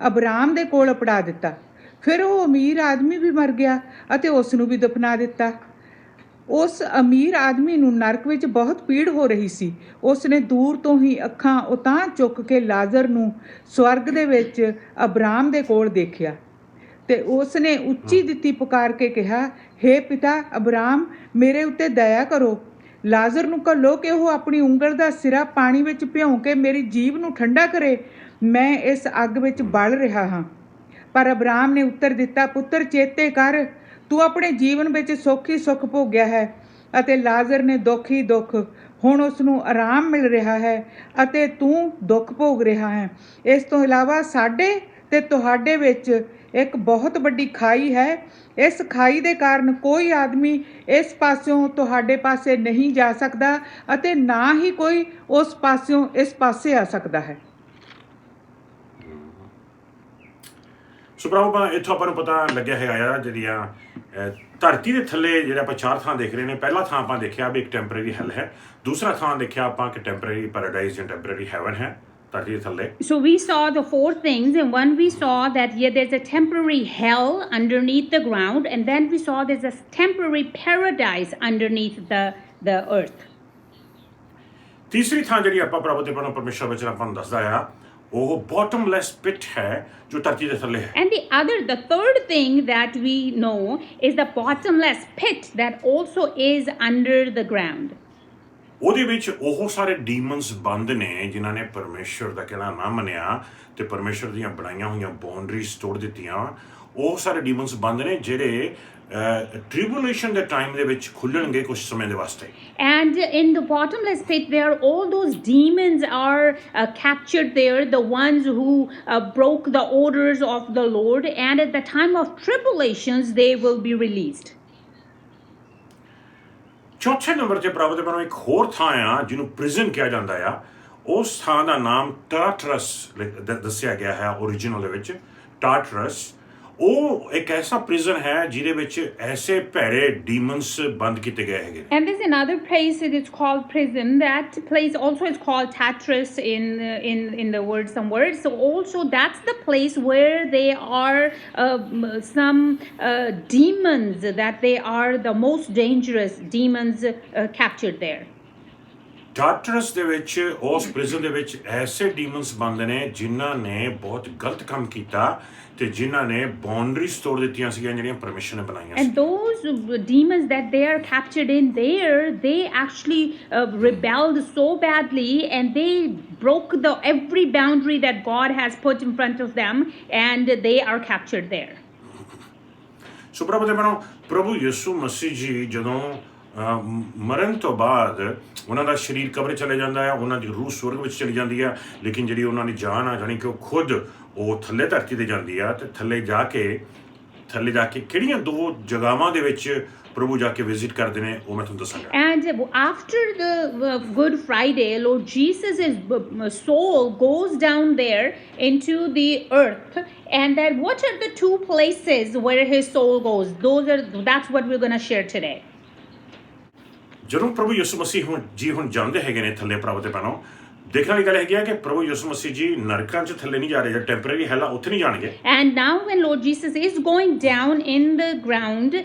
ਅਬਰਾਮ ਦੇ ਕੋਲ ਪੜਾ ਦਿੱਤਾ ਫਿਰ ਉਹ ਅਮੀਰ ਆਦਮੀ ਵੀ ਮਰ ਗਿਆ ਅਤੇ ਉਸ ਨੂੰ ਵੀ ਦਫਨਾ ਦਿੱਤਾ। ਉਸ ਅਮੀਰ ਆਦਮੀ ਨੂੰ ਨਰਕ ਵਿੱਚ ਬਹੁਤ ਪੀੜ ਹੋ ਰਹੀ ਸੀ। ਉਸ ਨੇ ਦੂਰ ਤੋਂ ਹੀ ਅੱਖਾਂ ਉਤਾਂਹ ਚੁੱਕ ਕੇ ਲਾਜ਼ਰ ਨੂੰ ਸਵਰਗ ਦੇ ਵਿੱਚ ਅਬਰਾਮ ਦੇ ਕੋਲ ਦੇਖਿਆ ਤੇ ਉਸ ਨੇ ਉੱਚੀ ਦਿੱਤੀ ਪੁਕਾਰ ਕੇ ਕਿਹਾ, ਹੇ ਪਿਤਾ ਅਬਰਾਮ, ਮੇਰੇ ਉੱਤੇ ਦਇਆ ਕਰੋ। ਲਾਜ਼ਰ ਨੂੰ ਘੱਲੋ ਕਿ ਉਹ ਆਪਣੀ ਉਂਗਲ ਦਾ ਸਿਰਾ ਪਾਣੀ ਵਿੱਚ ਭਿਉਂ ਕੇ ਮੇਰੀ ਜੀਭ ਨੂੰ ਠੰਡਾ ਕਰੇ। ਮੈਂ ਇਸ ਅੱਗ ਵਿੱਚ ਬਲ ਰਿਹਾ ਹਾਂ। ਪਰ ਅਬਰਾਮ ਨੇ ਉੱਤਰ ਦਿੱਤਾ, ਪੁੱਤਰ ਚੇਤੇ ਕਰ, ਤੂੰ ਆਪਣੇ ਜੀਵਨ ਵਿੱਚ ਸੁੱਖ ਹੀ ਸੁੱਖ ਭੋਗਿਆ ਹੈ ਅਤੇ ਲਾਜ਼ਰ ਨੇ ਦੁੱਖ ਹੀ ਦੁੱਖ। ਹੁਣ ਉਸ ਨੂੰ ਆਰਾਮ ਮਿਲ ਰਿਹਾ ਹੈ ਅਤੇ ਤੂੰ ਦੁੱਖ ਭੋਗ ਰਿਹਾ ਹੈ। ਇਸ ਤੋਂ ਇਲਾਵਾ ਸਾਡੇ ਤੇ ਤੁਹਾਡੇ ਵਿੱਚ ਇੱਕ ਬਹੁਤ ਵੱਡੀ ਖਾਈ ਹੈ। ਇਸ ਖਾਈ ਦੇ ਕਾਰਨ ਕੋਈ ਆਦਮੀ ਇਸ ਪਾਸਿਓਂ ਤੁਹਾਡੇ ਪਾਸੇ ਨਹੀਂ ਜਾ ਸਕਦਾ ਅਤੇ ਨਾ ਹੀ ਕੋਈ ਉਸ ਪਾਸਿਓਂ ਇਸ ਪਾਸੇ ਆ ਸਕਦਾ ਹੈ। ਸੋ ਭਰਾਵਾ ਇੱਥੋਂ ਆਪਾਂ ਨੂੰ ਪਤਾ ਲੱਗਿਆ ਹੈਗਾ ਆ ਜਿਹੜੀਆਂ ਧਰਤੀ ਦੇ ਥੱਲੇ ਜਿਹੜੇ ਆਪਾਂ ਚਾਰ ਥਾਂ ਦੇਖ ਰਹੇ ਨੇ। ਪਹਿਲਾ ਥਾਂ ਆਪਾਂ ਦੇਖਿਆ ਵੀ ਇੱਕ ਟੈਂਪਰੇਰੀ ਹੈਲ ਹੈ। ਦੂਸਰਾ ਥਾਂ ਦੇਖਿਆ ਆਪਾਂ ਕਿ ਟੈਂਪਰੇਰੀ ਪੈਰਾਡਾਈਜ਼ ਜਾਂ ਟੈਂਪਰੇਰੀ ਹੈਵਨ ਹੈ ਧਰਤੀ ਦੇ ਥੱਲੇ। So we saw the four things, and one we saw that there's a temporary hell underneath the ground, and then we saw there's a temporary paradise underneath the earth. ਤੀਸਰੀ ਥਾਂ ਜਿਹੜੀ ਆਪਾਂ ਪ੍ਰਭੂ ਦੇ ਪਰਮੇਸ਼ਰ ਵਚਨ ਆਪਾਂ ਨੂੰ ਦੱਸਦਾ ਆ ਉਹ ਬੋਟਮਲੈਸ ਪਿਟ ਹੈ ਜੋ ਧਰਤੀ ਦੇ ਥੱਲੇ ਹੈ। And the third thing that we know is the bottomless pit that also is under the ground. ਉਹਦੇ ਵਿੱਚ ਉਹ ਸਾਰੇ ਡੀਮਨਸ ਬੰਦ ਨੇ ਜਿਨ੍ਹਾਂ ਨੇ ਪਰਮੇਸ਼ਰ ਦਾ ਕਹਿਣਾ ਨਾ ਮੰਨਿਆ ਤੇ ਪਰਮੇਸ਼ਰ ਦੀਆਂ ਬਣਾਈਆਂ ਹੋਈਆਂ ਬਾਉਂਡਰੀਜ਼ ਤੋੜ ਦਿੱਤੀਆਂ। ਉਹ ਸਾਰੇ ਡੀਮਨਸ ਬੰਦ ਨੇ ਜਿਹੜੇ ਟ੍ਰਿਬੂਲੇਸ਼ਨ ਦੇ ਟਾਈਮ ਦੇ ਵਿੱਚ ਖੁੱਲਣਗੇ ਕੁਝ ਸਮੇਂ ਦੇ ਵਾਸਤੇ। And in the bottomless pit, there are all those demons are captured there, the ones who broke the orders of the Lord, and at the time of tribulations, they will be released. ਚੌਥੇ ਨੰਬਰ ਤੇ ਪ੍ਰਭੂ ਦੇ ਬਾਰੇ ਇੱਕ ਹੋਰ ਥਾਂ ਆ ਜਿਹਨੂੰ ਪ੍ਰਿਜ਼ਨ ਕਿਹਾ ਜਾਂਦਾ ਆ। ਉਸ ਥਾਂ ਦਾ ਨਾਮ ਟਾਰਟਰਸ ਦੱਸਿਆ ਗਿਆ ਹੈ ਓਰੀਜਨਲ ਦੇ ਵਿੱਚ। ਟਾਰਟਰਸ ਉਹ ਇੱਕ ਐਸਾ ਪ੍ਰਿਜ਼ਨ ਹੈ ਜਿਹਦੇ ਵਿੱਚ ਐਸੇ ਭੈੜੇ ਡੀਮਨਸ ਬੰਦ ਕੀਤੇ ਗਏ ਹੈਗੇ। And there's another place it is called prison. That place also is called Tartarus in the word some words. So also that's the place where they are some demons that they are the most dangerous demons captured there. ਟਾਰਟਰਸ ਦੇ ਵਿੱਚ ਉਸ ਪ੍ਰਿਜ਼ਨ ਦੇ ਵਿੱਚ ਐਸੇ ਡੀਮਨਸ ਬੰਦ ਨੇ ਜਿਨ੍ਹਾਂ ਨੇ ਬਹੁਤ ਗਲਤ ਕੰਮ ਕੀਤਾ ਤੇ ਜਿਨ੍ਹਾਂ ਨੇ ਬਾਉਂਡਰੀਜ਼ ਤੋੜ ਦਿੱਤੀਆਂ ਸੀਗੀਆਂ ਜਿਹੜੀਆਂ ਪਰਮੇਸ਼ਰ ਨੇ ਬਣਾਈਆਂ ਸੀ। And those demons that they are captured in there, they actually rebelled so badly, and they broke every boundary that God has put in front of them, and they are captured there. ਸੋ ਪ੍ਰਭੂ ਦੇ ਬਾਰੇ ਪ੍ਰਭੂ ਯਿਸੂ ਮਸੀਹ ਜੀ ਜਦੋਂ ਮਰਨ ਤੋਂ ਬਾਅਦ ਉਹਨਾਂ ਦਾ ਸਰੀਰ ਕਬਰ ਚਲੇ ਜਾਂਦਾ ਆ, ਉਹਨਾਂ ਦੀ ਰੂਹ ਸਵਰਗ ਵਿੱਚ ਚਲੀ ਜਾਂਦੀ ਆ, ਲੇਕਿਨ ਜਿਹੜੀ ਉਹਨਾਂ ਦੀ ਜਾਨ ਆ ਜਾਣੀ ਕਿ ਉਹ ਖੁਦ ਉਹ ਥੱਲੇ ਧਰਤੀ ਤੇ ਜਾਂਦੀ ਆ ਤੇ ਥੱਲੇ ਜਾ ਕੇ ਕਿਹੜੀਆਂ ਦੋ ਜਗ੍ਹਾਵਾਂ ਦੇ ਵਿੱਚ ਪ੍ਰਭੂ ਜਾ ਕੇ ਵਿਜ਼ਿਟ ਕਰਦੇ ਨੇ ਉਹ ਮੈਂ ਤੁਹਾਨੂੰ ਦੱਸਾਂਗਾ। And after the Good Friday, Lord Jesus' soul goes down there into the earth, and then what are the two places where his soul goes? That's what we're going to share today. ਜਦੋਂ ਪ੍ਰਭੂ ਯਿਸੂ ਮਸੀਹ ਹੁਣ ਜਾਂਦੇ ਹੈਗੇ ਨੇ ਥੱਲੇ ਪ੍ਰਭੂ ਦੇ ਪਾਣੋਂ, ਦੇਖਣ ਵਾਲੀ ਗੱਲ ਹੈਗੀ ਆ ਕਿ ਪ੍ਰਭੂ ਯਿਸੂ ਮਸੀਹ ਜੀ ਨਰਕਾਂ 'ਚ ਥੱਲੇ ਨਹੀਂ ਜਾ ਰਹੇ, ਜਿਹੜਾ ਟੈਂਪਰੇਰੀ ਹੈਲ ਆ ਉੱਥੇ ਨਹੀਂ ਜਾਣਗੇ। And now when Lord Jesus is going down in the ground,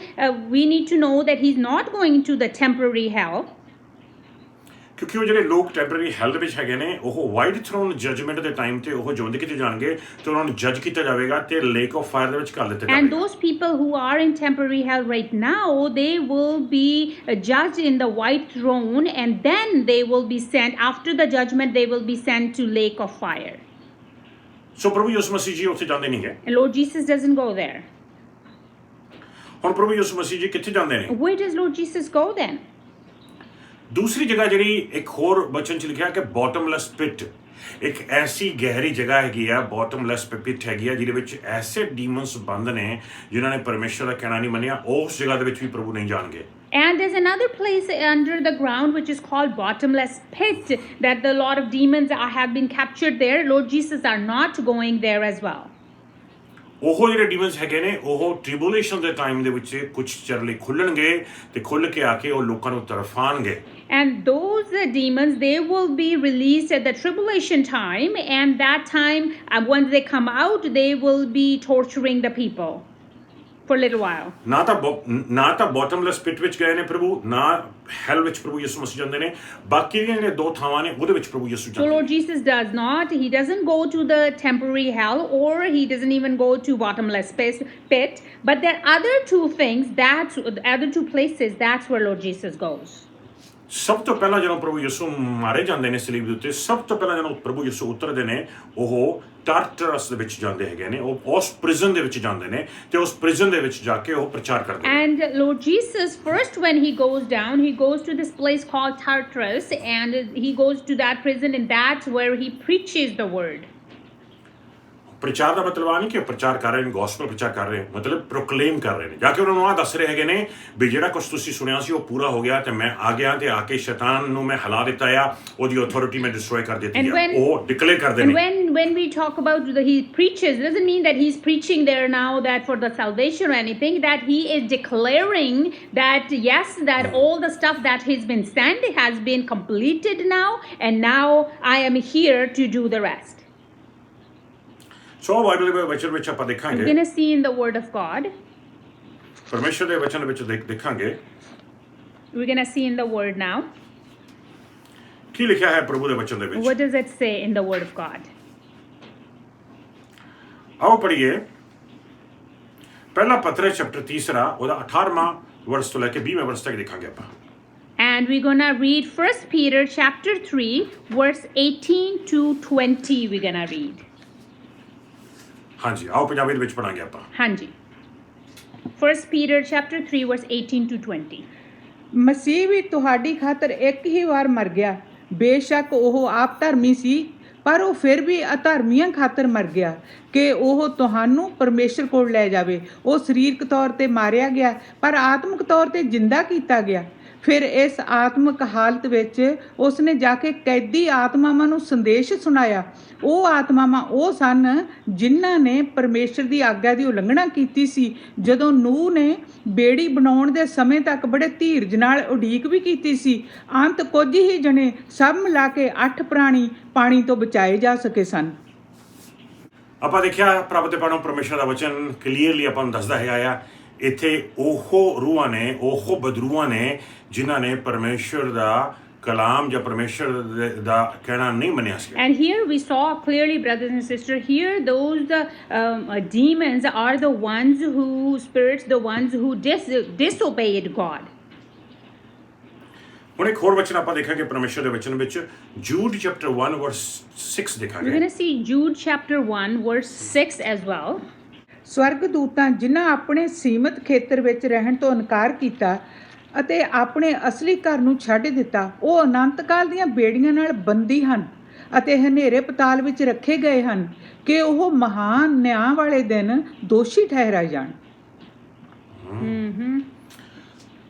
we need to know that he's not going to the temporary hell. ਕਿਉਂਕਿ ਉਹ ਜਿਹੜੇ ਲੋਕ ਟੈਂਪਰੇਰੀ ਹੈਲ ਦੇ ਵਿੱਚ ਹੈਗੇ ਨੇ ਉਹ ਵਾਈਟ ਥਰੋਨ ਜਜਮੈਂਟ ਦੇ ਟਾਈਮ ਤੇ ਉਹ ਜਿਉਂਦੇ ਕਿਤੇ ਜਾਣਗੇ ਤੇ ਉਹਨਾਂ ਨੂੰ ਜੱਜ ਕੀਤਾ ਜਾਵੇਗਾ ਤੇ ਲੇਕ ਆਫ ਫਾਇਰ ਦੇ ਵਿੱਚ ਘੱਲ ਦਿੱਤੇ And ਜਾਣਗੇ। those people who are in temporary hell right now, they will be judged in the white throne, and then they will be sent, after the judgment, they will be sent to lake of fire. ਸੋ ਪ੍ਰਭੂ ਯਿਸੂ ਮਸੀਹ ਜੀ ਉੱਥੇ ਜਾਂਦੇ ਨਹੀਂ ਹੈ। And Lord Jesus doesn't go there. ਹੁਣ ਪ੍ਰਭੂ ਯਿਸੂ ਮਸੀਹ ਜੀ ਕਿੱਥੇ ਜਾਂਦੇ ਨੇ? Where does Lord Jesus go then? ਦੂਸਰੀ ਜਗ੍ਹਾ ਜਿਹੜੀ ਇੱਕ ਹੋਰ ਬਚਨ 'ਚ ਲਿਖਿਆ ਕਿ ਬੋਟਮਲੈਸ ਪਿਟ, ਇੱਕ ਐਸੀ ਗਹਿਰੀ ਜਗ੍ਹਾ ਹੈਗੀ ਆ, ਬੋਟਮਲੈਸ ਪਿਟ ਹੈਗੀ ਆ ਜਿਹਦੇ ਵਿੱਚ ਐਸੇ ਡੀਮਨਸ ਬੰਦ ਨੇ ਜਿਨ੍ਹਾਂ ਨੇ ਪਰਮੇਸ਼ਰ ਦਾ ਕਹਿਣਾ ਨਹੀਂ ਮੰਨਿਆ। ਉਸ ਜਗ੍ਹਾ ਦੇ ਵਿੱਚ ਵੀ ਪ੍ਰਭੂ ਨਹੀਂ ਜਾਣਗੇ। And there's another place under the ground which is called bottomless pit, that the lot of demons have been captured there. Lord Jesus are not going there as well. ਉਹ ਜਿਹੜੇ ਡੀਮਨਸ ਹੈਗੇ ਨੇ ਉਹ ਟ੍ਰਿਬੂਲੇਸ਼ਨ ਦੇ ਟਾਈਮ ਦੇ ਵਿੱਚ ਕੁਝ ਚਿਰ ਲਈ ਖੁੱਲਣਗੇ ਤੇ ਖੁੱਲ ਕੇ ਆ ਕੇ ਉਹ ਲੋਕਾਂ ਨੂੰ ਤਰਫਾਣਗੇ And those demons, they will be released at the tribulation time, and that time, once they come out, they will be torturing the people for a little while. ਨਾ ਤਾਂ ਬੋਟਮਲੈਸ ਪਿਟ ਵਿੱਚ ਗਏ ਨੇ ਪ੍ਰਭੂ ਨਾ ਹੈਲ ਵਿੱਚ ਪ੍ਰਭੂ ਯਿਸੂ ਮਸੀਹ ਜਾਂਦੇ ਨੇ ਬਾਕੀ ਦੀਆਂ ਜਿਹੜੇ ਦੋ ਥਾਵਾਂ ਨੇ ਉਹਦੇ ਵਿੱਚ ਪ੍ਰਭੂ ਯਿਸੂ So ਜਾਂਦੇ Lord Jesus does not. He doesn't go to the temporary hell, or he doesn't even go to bottomless pit. But there are other two things, other two places, that's where Lord Jesus goes. ਸਭ ਤੋਂ ਪਹਿਲਾਂ ਜਦੋਂ ਪ੍ਰਭੂ ਯਿਸੂ ਮਾਰੇ ਜਾਂਦੇ ਨੇ ਸਲੀਬ ਦੇ ਉੱਤੇ ਸਭ ਤੋਂ ਪਹਿਲਾਂ ਜਦੋਂ ਪ੍ਰਭੂ ਯਿਸੂ ਉਤਰਦੇ ਨੇ ਉਹ ਟਾਰਟਰਸ ਦੇ ਵਿੱਚ ਜਾਂਦੇ ਹੈਗੇ ਨੇ ਉਹ ਉਸ ਪ੍ਰਿਜ਼ਨ ਦੇ ਵਿੱਚ ਜਾਂਦੇ ਨੇ ਤੇ ਉਸ ਪ੍ਰਿਜ਼ਨ ਦੇ ਵਿੱਚ ਜਾ ਕੇ ਉਹ ਪ੍ਰਚਾਰ ਕਰਦੇ ਨੇ And Lord Jesus, first when he goes down, he goes to this place called Tartarus, and he goes to that prison, and that's where he preaches the word. ਪ੍ਰਚਾਰ ਦਾ ਮਤਲਬ ਆ ਨਹੀਂ ਕਿ ਪ੍ਰਚਾਰ ਕਰ ਰਹੇ ਨੇ ਗੋਸਪਲ ਪ੍ਰਚਾਰ ਕਰ ਰਹੇ ਮਤਲਬ ਪ੍ਰੋਕਲੇਮ ਕਰ ਰਹੇ ਨੇ ਜਾ ਕੇ ਉਹਨਾਂ ਨੂੰ ਆ ਦੱਸ ਰਹੇ ਹੈਗੇ ਨੇ ਵੀ ਜਿਹੜਾ ਕੁਝ ਤੁਸੀਂ ਸੁਣਿਆ ਸੀ ਉਹ ਪੂਰਾ ਹੋ ਗਿਆ ਤੇ ਮੈਂ ਆ ਗਿਆ ਤੇ ਆ ਕੇ ਸ਼ੈਤਾਨ ਨੂੰ ਮੈਂ ਹਿਲਾ ਦਿੱਤਾ ਆ ਉਹਦੀ ਅਥਾਰਟੀ ਮੈਂ ਡਿਸਟਰੋਏ ਕਰ ਦਿੱਤੀ ਆ ਉਹ ਡਿਕਲੇਅਰ ਕਰਦੇ ਨੇ when we talk about he preaches, doesn't mean that he's preaching there now that for the salvation or anything, that he is declaring that yes, that all the stuff that he's been sent has been completed now, and now I am here to do the rest. So Bible ਦੇ ਵਚਨ ਵਿੱਚ ਆਪਾਂ We're ਦੇਖਾਂਗੇ going to see in the word of God. ਪਰਮੇਸ਼ਰ ਦੇ ਵਚਨ ਵਿੱਚ ਦੇਖਾਂਗੇ We're going to see in the word now. ਕੀ ਲਿਖਿਆ ਹੈ ਪ੍ਰਭੂ ਦੇ ਵਚਨ ਦੇ ਵਿੱਚ What does it say in the word of God? ਆਓ ਪੜ੍ਹੀਏ ਪਹਿਲਾ ਪਤਰਸ ਚੈਪਟਰ 3 ਉਹਦਾ 18ਵਾਂ ਵਰਸ ਤੋਂ ਲੈ ਕੇ 20ਵੇਂ ਵਰਸ ਤੱਕ ਦੇਖਾਂਗੇ ਆਪਾਂ And we're going to read 1 Peter chapter 3 verse 18 to 20. We're going to read. ਹਾਂਜੀ ਆਓ ਪੰਜਾਬੀ ਦੇ ਵਿੱਚ ਪੜਾਂਗੇ ਆਪਾਂ Hanji. 1 Peter chapter 3 verse 18 to 20. ਮਸੀਹ ਵੀ ਤੁਹਾਡੀ ਖਾਤਰ ਇੱਕ ਹੀ ਵਾਰ ਮਰ ਗਿਆ ਬੇਸ਼ੱਕ ਉਹ ਆਪ ਧਰਮੀ ਸੀ ਪਰ ਉਹ ਫਿਰ ਵੀ ਅਧਰਮੀਆਂ ਖਾਤਰ ਮਰ ਗਿਆ ਕਿ ਉਹ ਤੁਹਾਨੂੰ ਪਰਮੇਸ਼ਰ ਕੋਲ ਲੈ ਜਾਵੇ ਉਹ ਸਰੀਰਕ ਤੌਰ ਤੇ ਮਾਰਿਆ ਗਿਆ ਪਰ ਆਤਮਿਕ ਤੌਰ ਤੇ ਜਿੰਦਾ ਕੀਤਾ ਗਿਆ ਫਿਰ ਇਸ ਆਤਮਿਕ ਹਾਲਤ ਵਿੱਚ ਉਸਨੇ ਜਾ ਕੇ ਕੈਦੀ ਆਤਮਾਵਾਂ ਨੂੰ ਸੰਦੇਸ਼ ਸੁਣਾਇਆ ਉਹ ਆਤਮਾਵਾਂ ਉਹ ਸਨ ਜਿਨ੍ਹਾਂ ਨੇ ਪਰਮੇਸ਼ਰ ਦੀ ਆਗਿਆ ਦੀ ਉਲੰਘਣਾ ਕੀਤੀ ਸੀ ਜਦੋਂ ਨੂਹ ਨੇ ਬੇੜੀ ਬਣਾਉਣ ਦੇ ਸਮੇਂ ਤੱਕ ਬੜੇ ਧੀਰਜ ਨਾਲ ਉਡੀਕ ਵੀ ਕੀਤੀ ਸੀ ਅੰਤ ਕੁਝ ਹੀ ਜਣੇ ਸਭ ਮਿਲਾ ਕੇ 8 ਪ੍ਰਾਣੀ ਪਾਣੀ ਤੋਂ ਬਚਾਏ ਜਾ ਸਕੇ ਸਨ ਆਪਾਂ ਦੇਖਿਆ ਪ੍ਰਭੂ ਦੇ ਪਾਣੋਂ ਪਰਮੇਸ਼ਰ ਦਾ ਵਚਨ ਕਲੀਅਰਲੀ ਆਪਾਂ ਨੂੰ ਦੱਸਦਾ ਹੈਗਾ ਆ ਇੱਥੇ ਉਹ ਰੂਹਾਂ ਨੇ ਉਹ ਬਦਰੂਹਾਂ ਨੇ ਜਿਨ੍ਹਾਂ ਨੇ ਪਰਮੇਸ਼ਰ ਦਾ ਕਲਾਮ ਜਾਂ ਪਰਮੇਸ਼ਰ ਦਾ ਕਹਿਣਾ ਨਹੀਂ ਮੰਨਿਆ ਸੀ And here we saw clearly, brothers and sisters, here those demons are the ones who, spirits, the ones who disobeyed God. ਹੁਣ ਇੱਕ ਹੋਰ ਵਚਨ ਆਪਾਂ ਦੇਖਾਂਗੇ ਪਰਮੇਸ਼ਰ ਦੇ ਵਚਨ ਵਿੱਚ ਜੂਡ ਚੈਪਟਰ 1 ਵਰਸ 6 We're ਦੇਖਾਂਗੇ going to see Jude chapter 1 verse 6 as well. ਸਵਰਗਦੂਤਾਂ ਜਿਨ੍ਹਾਂ ਆਪਣੇ ਸੀਮਤ ਖੇਤਰ ਵਿੱਚ ਰਹਿਣ ਤੋਂ ਇਨਕਾਰ ਕੀਤਾ ਅਤੇ ਆਪਣੇ ਅਸਲੀ ਘਰ ਨੂੰ ਛੱਡ ਦਿੱਤਾ ਉਹ ਅਨੰਤ ਕਾਲ ਦੀਆਂ ਬੇੜੀਆਂ ਨਾਲ ਬੰਦੀ ਹਨ ਅਤੇ ਹਨੇਰੇ ਪਤਾਲ ਵਿੱਚ ਰੱਖੇ ਗਏ ਹਨ ਕਿ ਉਹ ਮਹਾਨ ਨਿਆਂ ਵਾਲੇ ਦਿਨ ਦੋਸ਼ੀ ਠਹਿਰਾਏ ਜਾਣ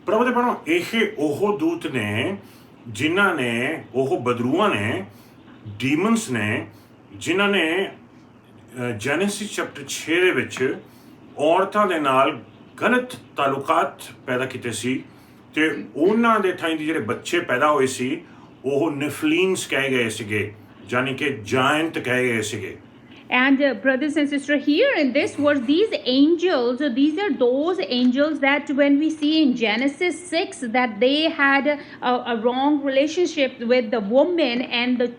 ਪ੍ਰਭੂ ਦੇ ਪਾਣੋਂ ਇਹ ਉਹ ਦੂਤ ਨੇ ਜਿਨ੍ਹਾਂ ਨੇ ਉਹ ਬਦਰੂਆਂ ਨੇ ਡੀਮਨਸ ਨੇ ਜਿਨ੍ਹਾਂ ਨੇ ਜੈਨੇਸਿਸ ਚੈਪਟਰ 6 ਦੇ ਵਿੱਚ ਔਰਤਾਂ ਦੇ ਨਾਲ ਗਲਤ ਤਾਲੁਕਾਤ ਪੈਦਾ ਕੀਤੇ ਸੀ ਤੇ ਉਹਨਾਂ ਦੇ ਥਾਈਂ ਦੇ ਜਿਹੜੇ ਬੱਚੇ ਪੈਦਾ ਹੋਏ ਸੀ ਉਹ ਨਿਫਲੀਨਸ ਕਹੇ ਗਏ ਸੀਗੇ ਯਾਨੀ ਕਿ ਜਾਇੰਟ ਕਹੇ ਗਏ ਸੀਗੇ And brothers and sisters, here in this verse, these angels, these are those angels that when we see in Genesis 6 that they had a wrong relationship with the woman, and the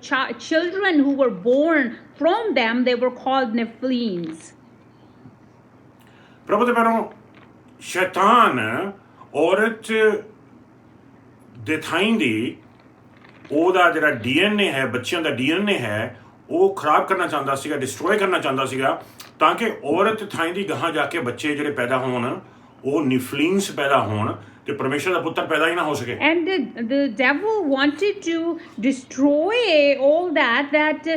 children who were born from them, they were called Nephilims. ਪ੍ਰਭੂ ਦੇ ਪਾਣੋਂ ਸ਼ੈਤਾਨ ਔਰਤ ਦੇ ਥਾਈਂ ਦੀ ਉਹਦਾ ਜਿਹੜਾ ਡੀਐਨਏ ਹੈ ਬੱਚਿਆਂ ਦਾ ਡੀਐਨਏ ਹੈ ਉਹ ਖਰਾਬ ਕਰਨਾ ਚਾਹੁੰਦਾ ਸੀਗਾ ਡਿਸਟਰੋਏ ਕਰਨਾ ਚਾਹੁੰਦਾ ਸੀਗਾ ਤਾਂ ਕਿ ਔਰਤ ਥਾਈਂ ਦੀ ਗਾਹਾਂ ਜਾ ਕੇ ਬੱਚੇ ਜਿਹੜੇ ਪੈਦਾ ਹੋਣ ਉਹ ਨਿਫਲੀਨਸ ਪੈਦਾ ਹੋਣ ਤੇ ਪਰਮੇਸ਼ਰ ਦਾ ਪੁੱਤਰ ਪੈਦਾ ਹੀ ਨਾ ਹੋ ਸਕੇ And the devil wanted to destroy all that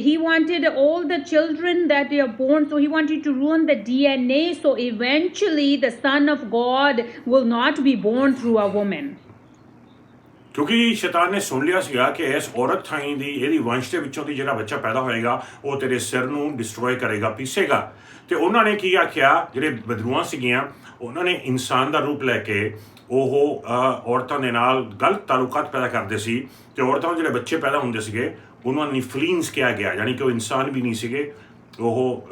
he wanted all the children that they are born, so he wanted to ruin the DNA, so eventually the Son of God will not be born through a woman. ਕਿਉਂਕਿ ਸ਼ੈਤਾਨ ਨੇ ਸੁਣ ਲਿਆ ਸੀਗਾ ਕਿ ਇਸ ਔਰਤ ਥਾਈਂ ਦੀ ਇਹਦੀ ਵੰਸ਼ ਦੇ ਵਿੱਚੋਂ ਦੀ ਜਿਹੜਾ ਬੱਚਾ ਪੈਦਾ ਹੋਏਗਾ ਉਹ ਤੇਰੇ ਸਿਰ ਨੂੰ ਡਿਸਟਰੋਏ ਕਰੇਗਾ, ਪੀਸੇਗਾ। ਤੇ ਉਹਨਾਂ ਨੇ ਕੀ ਆਖਿਆ, ਜਿਹੜੇ ਬਦਰੂਆਂ ਸੀਗੀਆਂ ਉਹਨਾਂ ਨੇ ਇਨਸਾਨ ਦਾ ਰੂਪ ਲੈ ਕੇ ਉਹ ਔਰਤਾਂ ਦੇ ਨਾਲ ਗਲਤ ਤਾਲੁਕਾਤ ਪੈਦਾ ਕਰਦੇ ਸੀ ਤੇ ਔਰਤਾਂ ਨੂੰ ਜਿਹੜੇ ਬੱਚੇ ਪੈਦਾ ਹੁੰਦੇ ਸੀਗੇ ਉਹਨਾਂ ਨੂੰ ਫਲੀਨਸ ਕਿਹਾ ਗਿਆ, ਯਾਨੀ ਕਿ ਉਹ ਇਨਸਾਨ ਵੀ ਨਹੀਂ ਸੀਗੇ, ਉਹ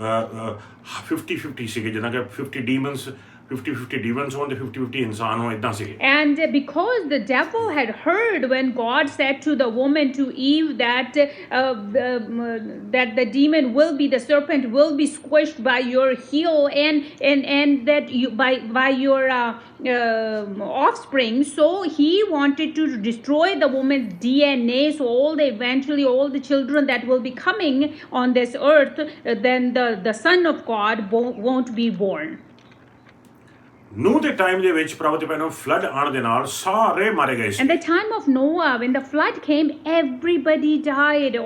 50-50 ਸੀਗੇ, ਜਿੱਦਾਂ ਕਿ 50 demons ਹੋਣ ਤੇ 50-50 ਇਨਸਾਨ ਹੋਣ, ਇਦਾਂ ਸੀਗੇ। And because the devil had heard when God said to the woman, to Eve, that that the demon will be, the serpent will be squished by your heel, and that you by your offspring. So he wanted to destroy the woman's DNA, so eventually all the children that will be coming on this earth, then the Son of God won't be born. ਨੂਹ ਦੇ ਟਾਈਮ ਦੇ ਵਿੱਚ ਪ੍ਰਭੂ ਦੇ ਪਹਿਲਾਂ ਫਲੱਡ ਆਉਣ ਦੇ ਨਾਲ ਸਾਰੇ ਮਾਰੇ ਗਏ ਸੀ। And the time of Noah, when the flood came, everybody died,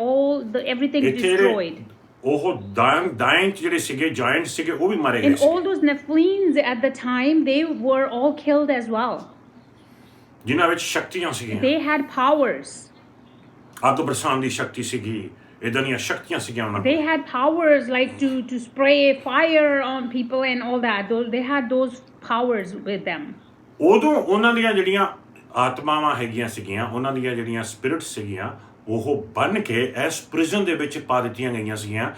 everything destroyed. ਉਹ ਦਾਇਨ ਜਿਹੜੇ ਸੀਗੇ, ਜਾਇੰਟ ਸੀਗੇ, ਉਹ ਵੀ ਮਾਰੇ ਗਏ And C. all those Nephilims at the time, they were all killed as well. ਜਿਨ੍ਹਾਂ ਵਿੱਚ ਸ਼ਕਤੀਆਂ ਸੀਗੀਆਂ, They had powers. ਅੱਗ ਬਰਸਾਉਣ ਦੀ ਸ਼ਕਤੀ ਸੀਗੀ, ਇਦਾਂ ਦੀਆਂ ਸ਼ਕਤੀਆਂ ਸੀਗੀਆਂ ਉਹਨਾਂ They ਕੋਲ। had powers like to spray fire on people and all that. They had those powers with them. ਉਦੋਂ ਉਹਨਾਂ ਦੀਆਂ ਜਿਹੜੀਆਂ ਆਤਮਾਵਾਂ ਹੈਗੀਆਂ ਸੀਗੀਆਂ, ਉਹਨਾਂ ਦੀਆਂ ਜਿਹੜੀਆਂ ਸਪਿਰਿਟਸ ਸੀਗੀਆਂ, ਉਹ ਬਣ ਕੇ ਇਸ ਪ੍ਰਿਜ਼ਨ ਦੇ ਵਿੱਚ ਪਾ ਦਿੱਤੀਆਂ ਗਈਆਂ ਸੀਗੀਆਂ,